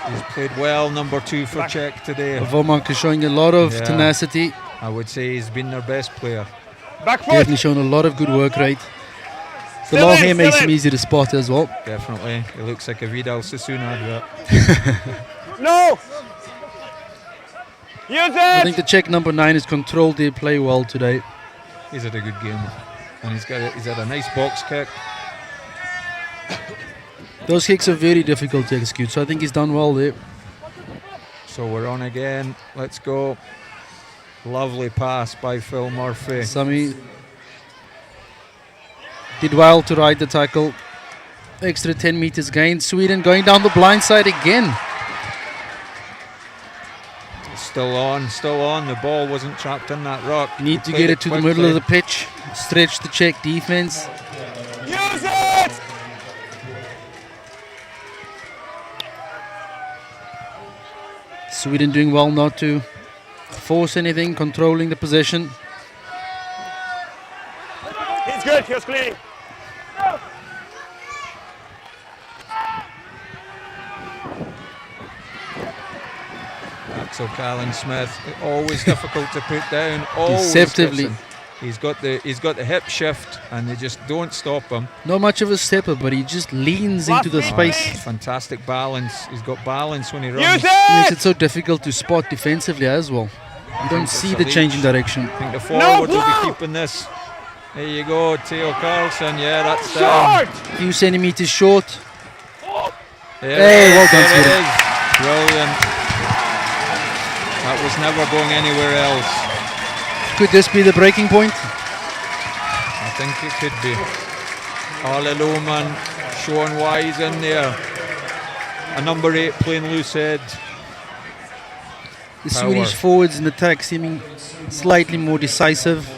he's played well, number 2 for Czech today. Vomanka showing a lot of tenacity. I would say he's been their best player. Back foot. Definitely shown a lot of good work rate. The Still long in, hair still makes in. him easy to spot as well. Definitely. He looks like a Vidal Sassoon advert. No! Use I it! think the Czech number 9 has controlled their play well today. He's had a good game. And he's had a nice box kick. Those kicks are very difficult to execute, so I think he's done well there. So we're on again. Let's go. Lovely pass by Phil Murphy. Sammy did well to ride the tackle. Extra 10 meters gained. Sweden going down the blind side again. Still on. The ball wasn't trapped in that rock. Need to get it to the middle of the pitch. Stretch the Czech defense. Use it! Sweden doing well not to force anything, controlling the possession. He's good, he was cleaning. Axel Kelling Smith, always difficult to put down. Always Deceptively. gets him. He's got the hip shift, and they just don't stop him. Not much of a stepper, but he just leans into the space. Fantastic balance. He's got balance when he runs. Use it! Makes it so difficult to spot defensively as well. You don't see the change in direction. I think the forward will blow! be keeping this. There you go, Theo Carlson. Yeah, that's down. Short! Few centimeters short. Yeah, Hey, well done, there it Sweden. is. Brilliant. That was never going anywhere else. Could this be the breaking point? I think it could be. Arle Lohman showing why he's in there. A number 8 playing loose head. The Power. Swedish forwards in attack seeming slightly more decisive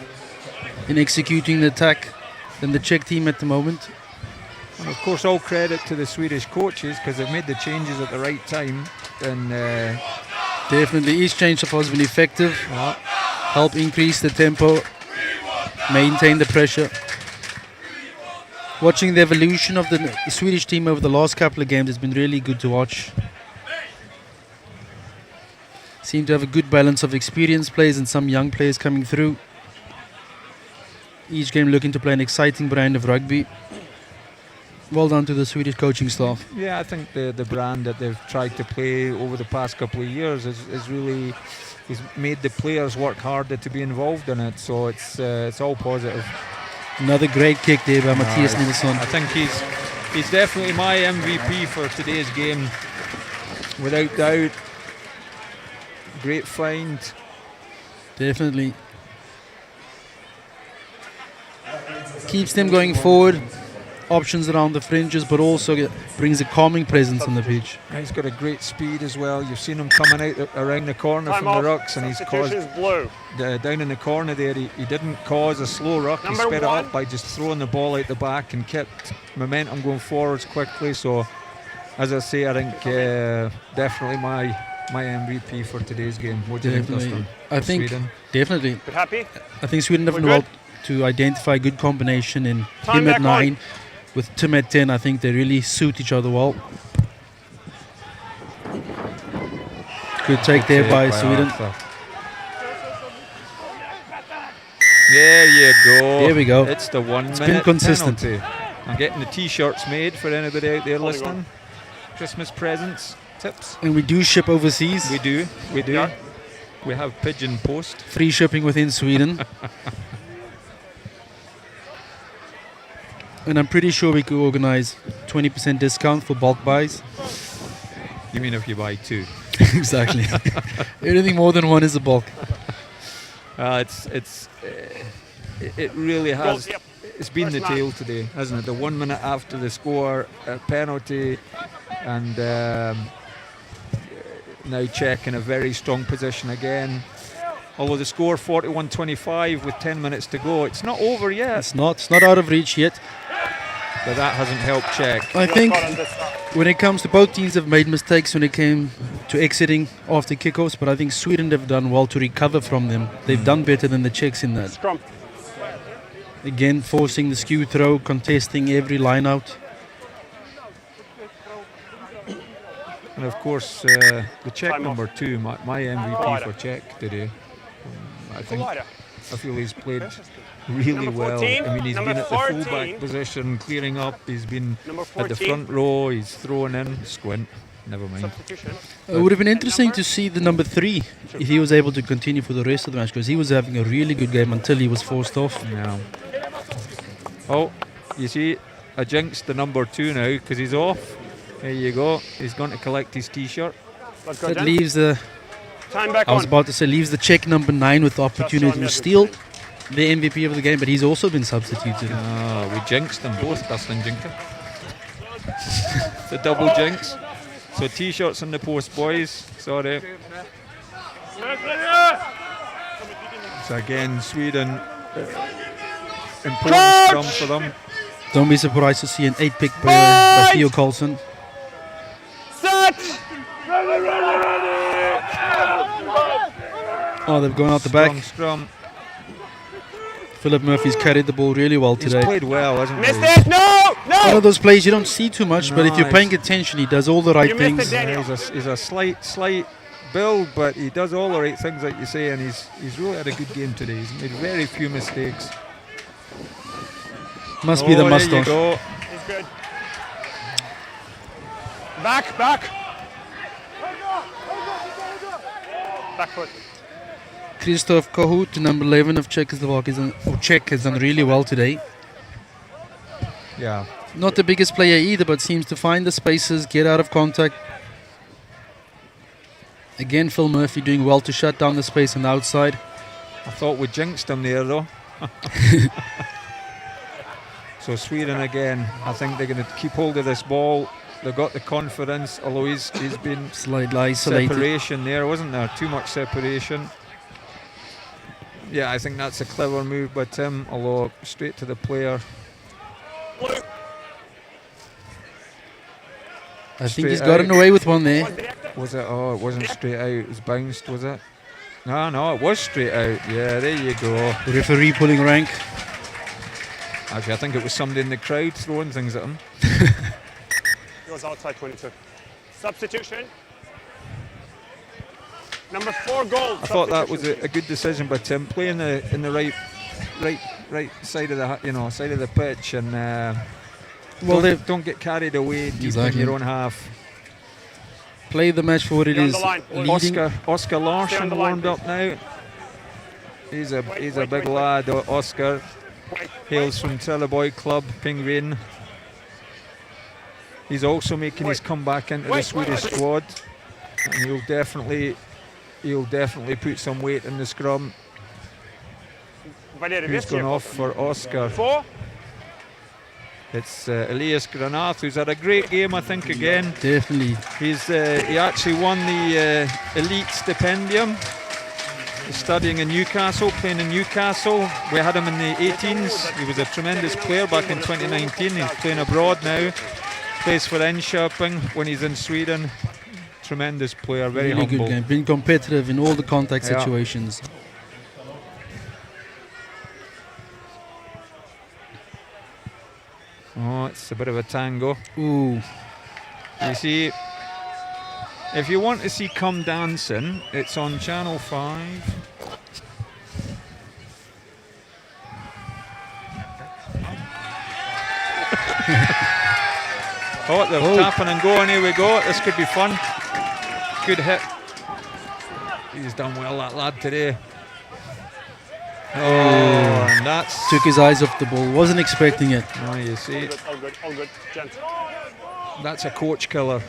in executing the attack than the Czech team at the moment. And of course, all credit to the Swedish coaches because they've made the changes at the right time. And Definitely, each change has been effective. Help increase the tempo, maintain the pressure. Watching the evolution of the Swedish team over the last couple of games has been really good to watch. Seem to have a good balance of experienced players and some young players coming through. Each game looking to play an exciting brand of rugby. Well done to the Swedish coaching staff. yeah, I think the brand that they've tried to play over the past couple of years is really made the players work harder to be involved in it. So it's all positive. Another great kick there by Matias Nelson. I think he's definitely my MVP for today's game, without doubt. Great find. Definitely. Keeps them going forward. Options around the fringes, but also brings a calming presence on the pitch. He's got a great speed as well. You've seen him coming out around the corner from the rucks, and he's caused blue. down in the corner there. He didn't cause a slow ruck. He sped it up by just throwing the ball out the back and kept momentum going forwards quickly. So, as I say, I think definitely my MVP for today's game. What do you think, Dustin? I think Sweden? definitely. Bit happy? I think Sweden have We're done well good? to identify a good combination in Time him at back 9 with Tim at 10. I think they really suit each other well. Good take there by Sweden. Arthur. There you go. There we go. It's the 1 minute been consistent. penalty. I'm getting the t-shirts made for anybody out there listening. Christmas presents, tips. And we do ship overseas. We do. Yeah. We have pigeon post. Free shipping within Sweden. And I'm pretty sure we could organize 20% discount for bulk buys. You mean if you buy 2? Exactly. Anything more than one is a bulk. It really has. Yep. It's been the First man. tale today, hasn't it? The 1 minute after the score, a penalty, and now Czech in a very strong position again. Although the score 41-25 with 10 minutes to go, it's not over yet. It's not out of reach yet. But that hasn't helped Czech. I think when it comes to both teams have made mistakes when it came to exiting after kickoffs, but I think Sweden have done well to recover from them. They've done better than the Czechs in that. Scrum. Again, forcing the skew throw, contesting every line out. And of course, the Czech Time off. number 2, my MVP for Czech today. I think Collider. I feel he's played really Number well. 14, I mean, he's number been at the 14. fullback position, clearing up. He's been Number at the 14. front row. He's throwing in. Squint. Never mind. Substitution. It would have been interesting to see the number 3 if he was able to continue for the rest of the match, because he was having a really good game until he was forced off. Yeah. Oh, you see, I jinxed the number 2 now because he's off. There you go. He's going to collect his T-shirt. Let's go, That gents. leaves the, Time back I was on. about to say, leaves the Czech number 9 with the opportunity on to Midfield. steal the MVP of the game, but he's also been substituted. We jinxed them both, Dustin Jinker. It's a double jinx. So T-shirts on the post, boys. Sorry. So again, Sweden, important scrum for them. Don't be surprised to see an 8-pick by Theo Carlson. Set! Oh, they've gone out the back. Strong scrum. Philip Murphy's carried the ball really well He's today. played well, hasn't Missed he? it! No! One No! of those plays you don't see too much, but if you're Nice. paying attention, he does all the right You missed things. it, Daniel. He's a slight build, but he does all the right things, like you say, and he's really had a good game today. He's made very few mistakes. Must be the There you mustache. go. He's good. Back, back. Back foot. Krzysztof Kohut, number 11 of Czechoslovakia, Czech has done really well today. Yeah. Not the biggest player either, but seems to find the spaces, get out of contact. Again, Phil Murphy doing well to shut down the space on the outside. I thought we jinxed him there, though. So Sweden again, I think they're going to keep hold of this ball. They've got the confidence, although he's been Slightly isolated. separation there, wasn't there? Too much separation. Yeah, I think that's a clever move by Tim, although straight to the player. I think Straight he's gotten out. away with one there. Was it? Oh, it wasn't straight out. It was bounced, was it? No, it was straight out. Yeah, there you go. The referee pulling rank. Actually, I think it was somebody in the crowd throwing things at him. Goes outside 22. Substitution. Number 4 goal. I thought that was a good decision by Tim, playing in the right side of the side of the pitch, and don't get carried away deep in your own half. Play the match for what it is. Oscar Larsson warmed up now. He's a big lad. Oscar hails from Trelleborg Club, Pingvin. He's also making his comeback into the Swedish squad, and he'll definitely put some weight in the scrum. Who's gone off for Oscar? 4. It's Elias Granath, who's had a great game, I think, again. Definitely. He actually won the elite stipendium. He's studying in Newcastle, playing in Newcastle. We had him in the 18s. He was a tremendous player back in 2019. He's playing abroad now. Plays for Enköping when he's in Sweden. Tremendous player, very really humble. Good game. Been competitive in all the contact situations. Oh, it's a bit of a tango. Ooh. You see, if you want to see Come Dancing, it's on Channel 5. Oh, they're tapping and going. Here we go. This could be fun. Good hit. He's done well, that lad, today. Oh, and that's... Took his eyes off the ball. Wasn't expecting it. Oh, you see. All good. Gent. That's a coach killer.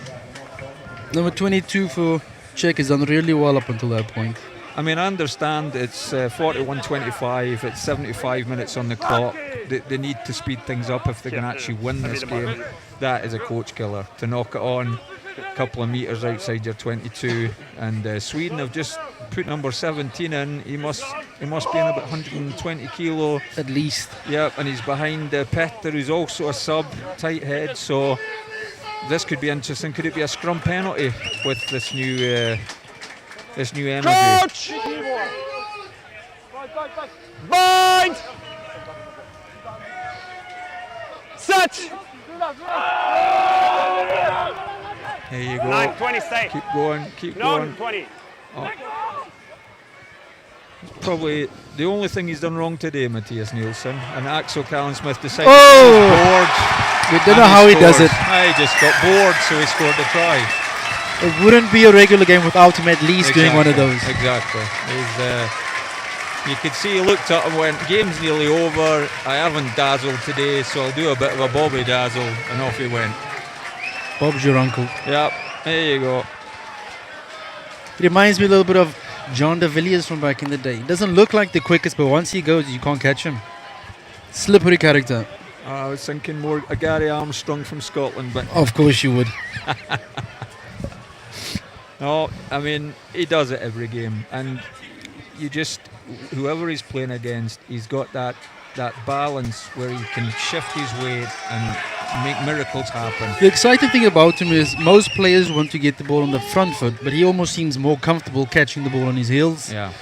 Number 22 for Czech has done really well up until that point. I mean, I understand it's 41-25, it's 75 minutes on the clock. They need to speed things up if they're going to actually win this game. That is a coach killer, to knock it on a couple of metres outside your 22. And Sweden have just put number 17 in. He must be in about 120 kilo. At least. Yep, and he's behind Petter, who's also a sub, tight head. So this could be interesting. Could it be a scrum penalty with this new energy? Coach! Bind! Set! There you go. 9-20 stay. Keep going. 20. Oh. Probably the only thing he's done wrong today, Matias Nelson, and Axel Smith decided to go bored. We don't know how he does it. He just got bored, so he scored the try. It wouldn't be a regular game without him at least doing one of those. Exactly. You could see he looked up and went, game's nearly over. I haven't dazzled today, so I'll do a bit of a Bobby dazzle, and off he went. Bob's your uncle. Yep, there you go. It reminds me a little bit of John de Villiers from back in the day. He doesn't look like the quickest, but once he goes, you can't catch him. Slippery character. I was thinking more a Gary Armstrong from Scotland, but of course you would. No, I mean, he does it every game, and whoever he's playing against, he's got that balance where he can shift his weight and make miracles happen. The exciting thing about him is most players want to get the ball on the front foot, but he almost seems more comfortable catching the ball on his heels. Yeah.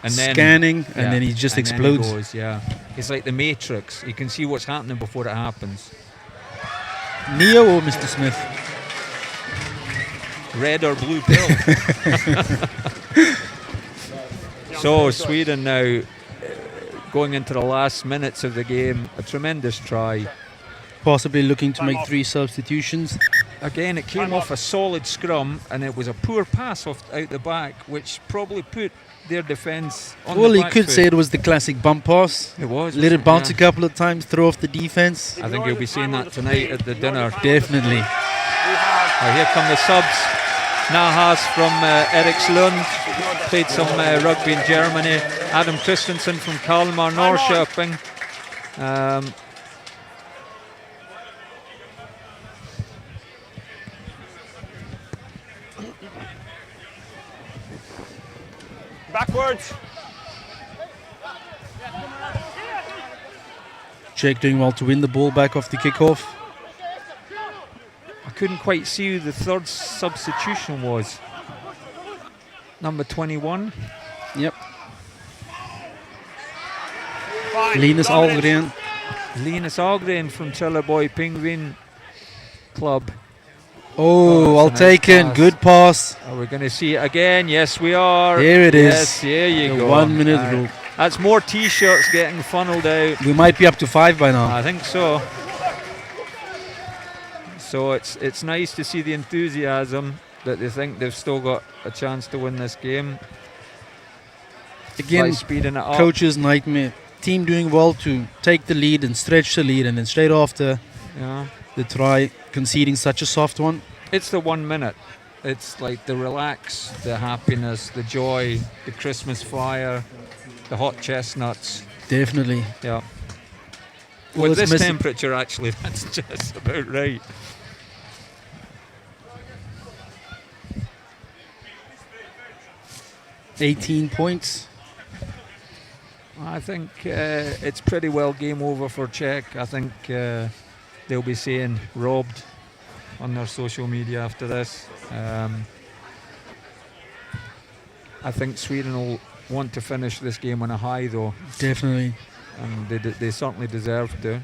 And then scanning, and then he just explodes. Then he goes, yeah. It's like the Matrix. You can see what's happening before it happens. Neo or Mr. Smith? Red or blue pill. So Sweden now going into the last minutes of the game. A tremendous try. Possibly looking to make 3 substitutions. Again, it came off a solid scrum, and it was a poor pass out the back, which probably put their defence on the back you could foot. say it was the classic bump pass. It was. Let it bounce a couple of times, throw off the defence. I think you'll be seeing that tonight at the dinner. Definitely. Here come the subs. Nahas from Erikslund, played some rugby in Germany. Adam Christensen from Kalmar, Norrköping. Backwards. Czech doing well to win the ball back off the kickoff. I couldn't quite see who the third substitution was. Number 21. Yep. Fine. Linus Dominance. Algren. Linus Algren from Trelleborg Penguin Club. Oh, well that's a nice taken. pass. Good pass. Are we going to see it again? Yes, we are. Here it yes, is. there you The go. 1 minute Aye. rule. That's more T-shirts getting funneled out. We might be up to 5 by now. I think so. So it's nice to see the enthusiasm that they think they've still got a chance to win this game. By Again, speeding it up. coach's nightmare. Team doing well to take the lead and stretch the lead, and then straight after Yeah. the try, conceding such a soft one. It's the 1 minute. It's like the relax, the happiness, the joy, the Christmas fire, the hot chestnuts. Definitely. Yeah. Well, With it's this missing- temperature, actually, that's just about right. $18 points. I think it's pretty well game over for Czech. I think they'll be saying robbed on their social media after this. I think Sweden will want to finish this game on a high, though, Definitely. and they certainly deserve to.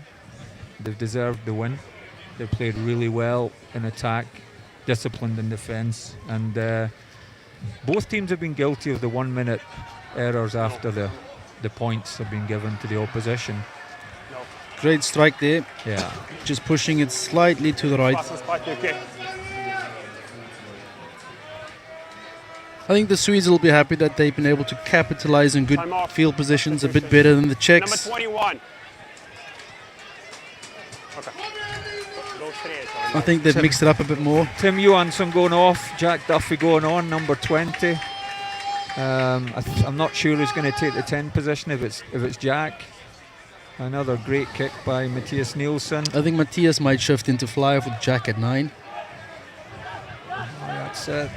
They've deserved the win. They've played really well in attack, disciplined in defence, and both teams have been guilty of the 1 minute errors after the points have been given to the opposition. Great strike there. Yeah. Just pushing it slightly to the right. Pass back, okay. I think the Swedes will be happy that they've been able to capitalize on good Time off. field positions a bit better than the Number Czechs. 21. Okay. Go straight. I think they've mixed it up a bit more. Tim Johansson going off, Jack Duffy going on, number 20. I'm not sure who's going to take the 10 position if it's Jack. Another great kick by Matias Nelson. I think Matias might shift into fly-off with Jack at 9. That's it.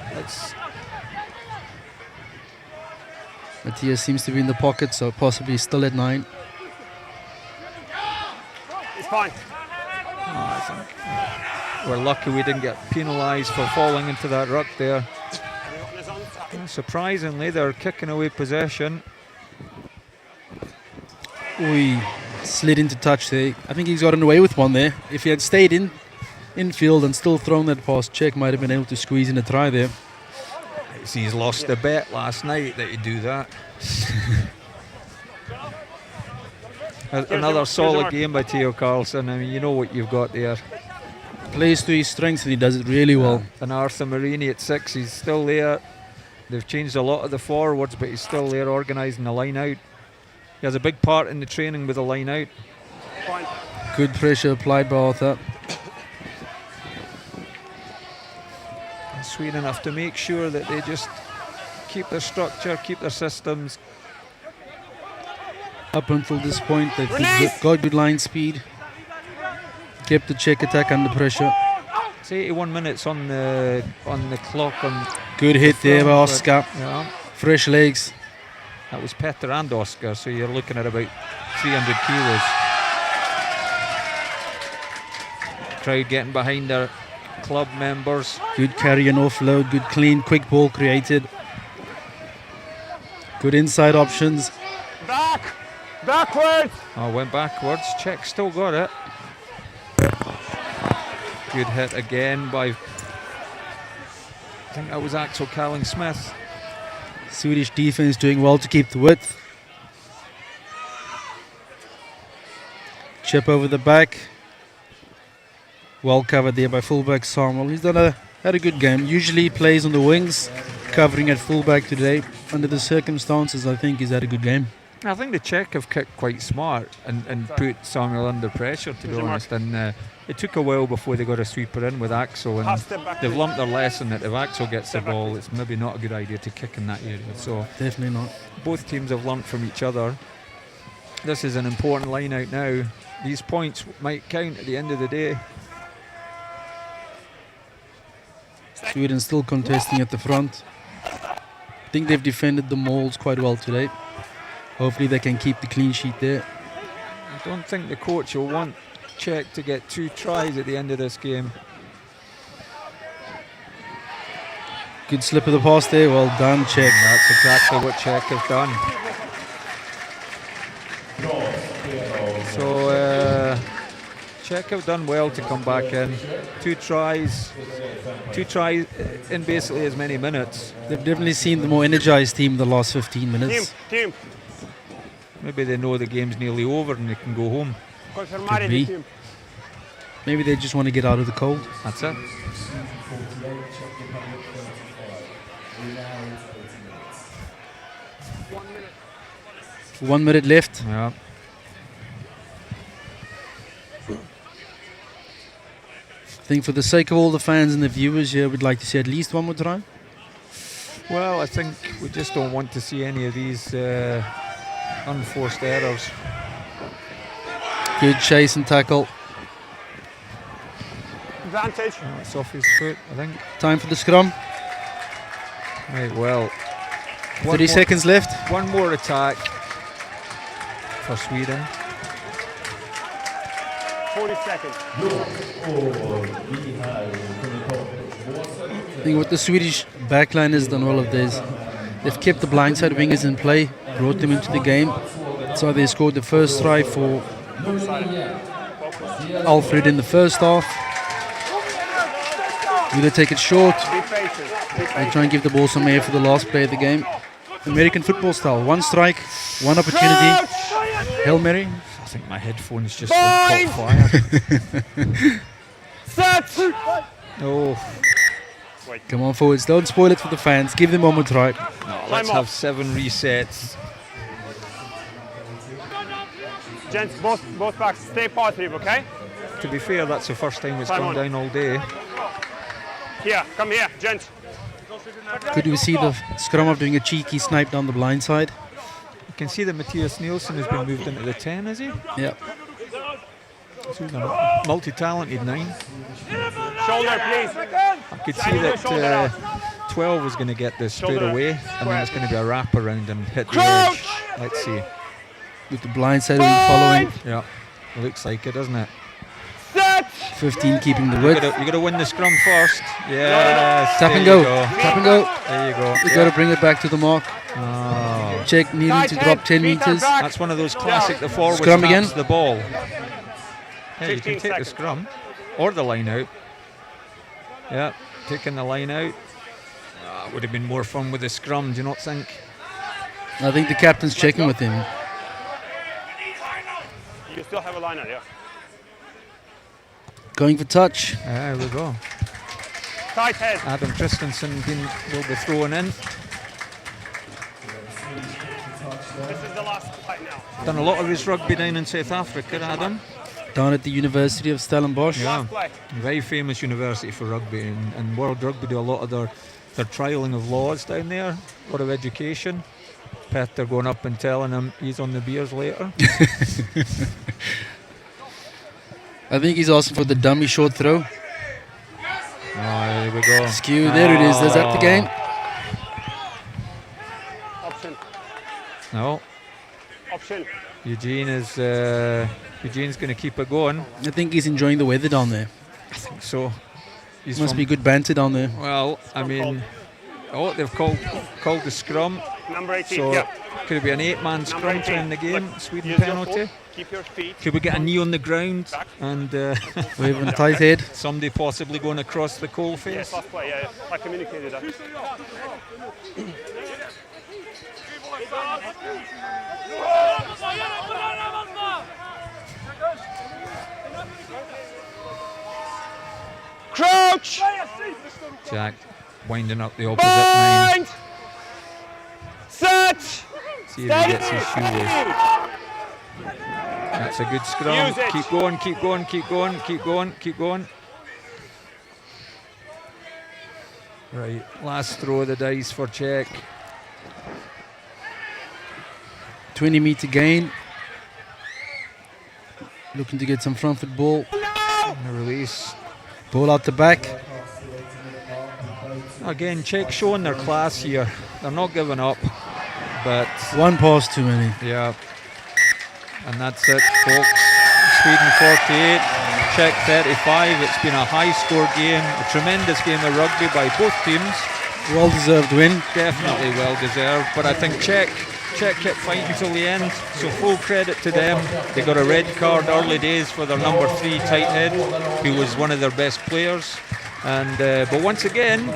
Matias seems to be in the pocket, so possibly still at 9. It's fine. We're lucky we didn't get penalised for falling into that ruck there. Surprisingly, they're kicking away possession. We slid into touch there. I think he's gotten away with one there. If he had stayed in field and still thrown that past, Czech might have been able to squeeze in a try there. He's lost a bet last night that he'd do that. Another solid game by Theo Carlson. I mean, you know what you've got there. Plays to his strengths and he does it really well. And Arthur Marini at 6, he's still there. They've changed a lot of the forwards, but he's still there organising the line out. He has a big part in the training with the line out. Fine. Good pressure applied by Arthur. Sweden have to make sure that they just keep their structure, keep their systems. Up until this point, they've got good line speed. Kept the Czech attack under pressure. It's 81 minutes on the clock. Good hit there by but, Oscar. yeah, Fresh legs. that was Petter and Oscar, so you're looking at about 300 kilos. Crowd getting behind their club members. Good carry and offload. Good clean, quick ball created. Good inside options. Back! Backwards! Oh, went backwards. Czech still got it. Good hit again by, I think that was Axel Kelling Smith. Swedish defense doing well to keep the width. Chip over the back. Well covered there by fullback Samuel. He's had a good game. Usually he plays on the wings, covering at fullback today. Under the circumstances, I think he's had a good game. I think the Czech have kicked quite smart and put Samuel under pressure, to be honest. And it took a while before they got a sweeper in with Axel. And Pass it back. they've learnt their lesson that if Axel gets the ball, it's maybe not a good idea to kick in that area. So Definitely not. both teams have learnt from each other. This is an important line out now. These points might count at the end of the day. Sweden still contesting at the front. I think they've defended the mauls quite well today. Hopefully they can keep the clean sheet there. I don't think the coach will want Czech to get 2 tries at the end of this game. Good slip of the pass there. Well done, Czech. That's exactly what Czech have done. So Czech have done well to come back in. Two tries in basically as many minutes. They've definitely seen the more energized team the last 15 minutes. Team. Maybe they know the game's nearly over and they can go home. Confermare be. di team. Maybe they just want to get out of the cold. That's it. 1 minute left. Yeah. I think for the sake of all the fans and the viewers here, we'd like to see at least one more try. Well, I think we just don't want to see any of these unforced errors. Good chase and tackle. Advantage. It's off his foot, I think. Time for the scrum. Right, well. 30 seconds left. One more attack for Sweden. 40 seconds. I think what the Swedish backline has done all of this, they've kept the blindside wingers in play, brought them into the game. So they scored the first try for Alfred in the first half. Either take it short Be patient. or try and give the ball some air for the last play of the game. American football style, one strike, one opportunity. Hail Mary. I think my headphones just caught fire. Set. Oh, Come on forwards, don't spoil it for the fans. Give them one more try. no, let's Time have off. 7 resets. Gents, both backs, stay positive, okay? To be fair, that's the first time it's Time gone on. down all day. Here, come here, gents. Could we see the scrum of doing a cheeky snipe down the blind side? You can see that Matias Nelson has been moved into the 10, has he? Yeah. Multi-talented 9. Shoulder, please. I could see that 12 was going to get this straight Shoulder. away, and then it's going to be a wrap around and hit the edge. Let's see. With the blind side wing following. Yeah, looks like it, doesn't it? Set. 15 keeping the You width. got to win the scrum first. Yes. Tap there and you go. Tap and go. There you go. We've got to bring it back to the mark. Oh, Czech needing to drop 10 meters. that's one of those classic. The forward Scrum again. snaps the ball. Yeah, you 15 can take the seconds. scrum or the line out. Yeah, taking the line out. Would have been more fun with the scrum. Do you not think? I think the captain's checking with him. You still have a liner, yeah. Going for touch. There we go. Tight head. Adam Christensen will be thrown in. This is the last fight now. Done a lot of his rugby down in South Africa, Adam. Down at the University of Stellenbosch. Yeah. Last play. Very famous university for rugby, and World Rugby do a lot of their trialling of laws down there. A lot of education. Peter going up and telling him he's on the beers later. I think he's asking for the dummy short throw. There we go. Skew, there it is. There's that the game. Option. No, Option. Eugene's going to keep it going. I think he's enjoying the weather down there. So he's Must from- be good banter down there. Well, I mean, they've called the scrum. Number 18. So yeah. could it be an 8-man scrum Number to 18. win the game? Look, Sweden use your penalty. foot, keep your feet. Could we get a knee on the ground and Wave on tight head. somebody possibly going across the coal Yes, face? last play. Yeah, I communicated that. Crouch. Jack winding up the opposite line. Bind. Set. See if he gets his shoelace. That's a good scrum. Use it. Keep going, keep going, keep going, keep going, keep going. Right, last throw of the dice for Czech. 20-meter gain. Looking to get some front foot ball. And the release. Ball out the back. Again, Czech showing their class here. They're not giving up, but One pass too many. yeah. And that's it, folks. Sweden 48, Czech 35. It's been a high-score game, a tremendous game of rugby by both teams. Well-deserved win. Definitely well deserved, but I think Czech kept fighting till the end, so full credit to them. They got a red card early days for their number 3 tight head, who was one of their best players. And but once again,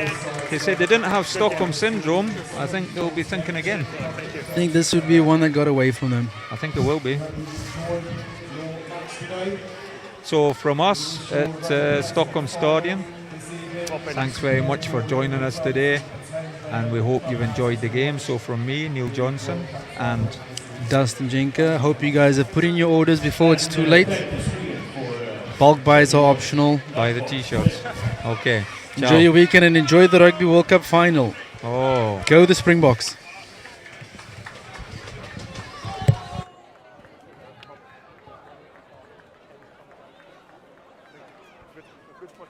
they said they didn't have Stockholm syndrome. I think they'll be thinking again. I think this would be one that got away from them. I think it will be. So from us at Stockholm Stadion, thanks very much for joining us today, and we hope you've enjoyed the game. So from me, Neil Johnson, and Dustin Jinka, hope you guys have put in your orders before it's too late. Bulk buys are optional. buy the t-shirts. Okay. Ciao. Enjoy your weekend and enjoy the Rugby World Cup final. Oh. Go the Springboks. Good spot.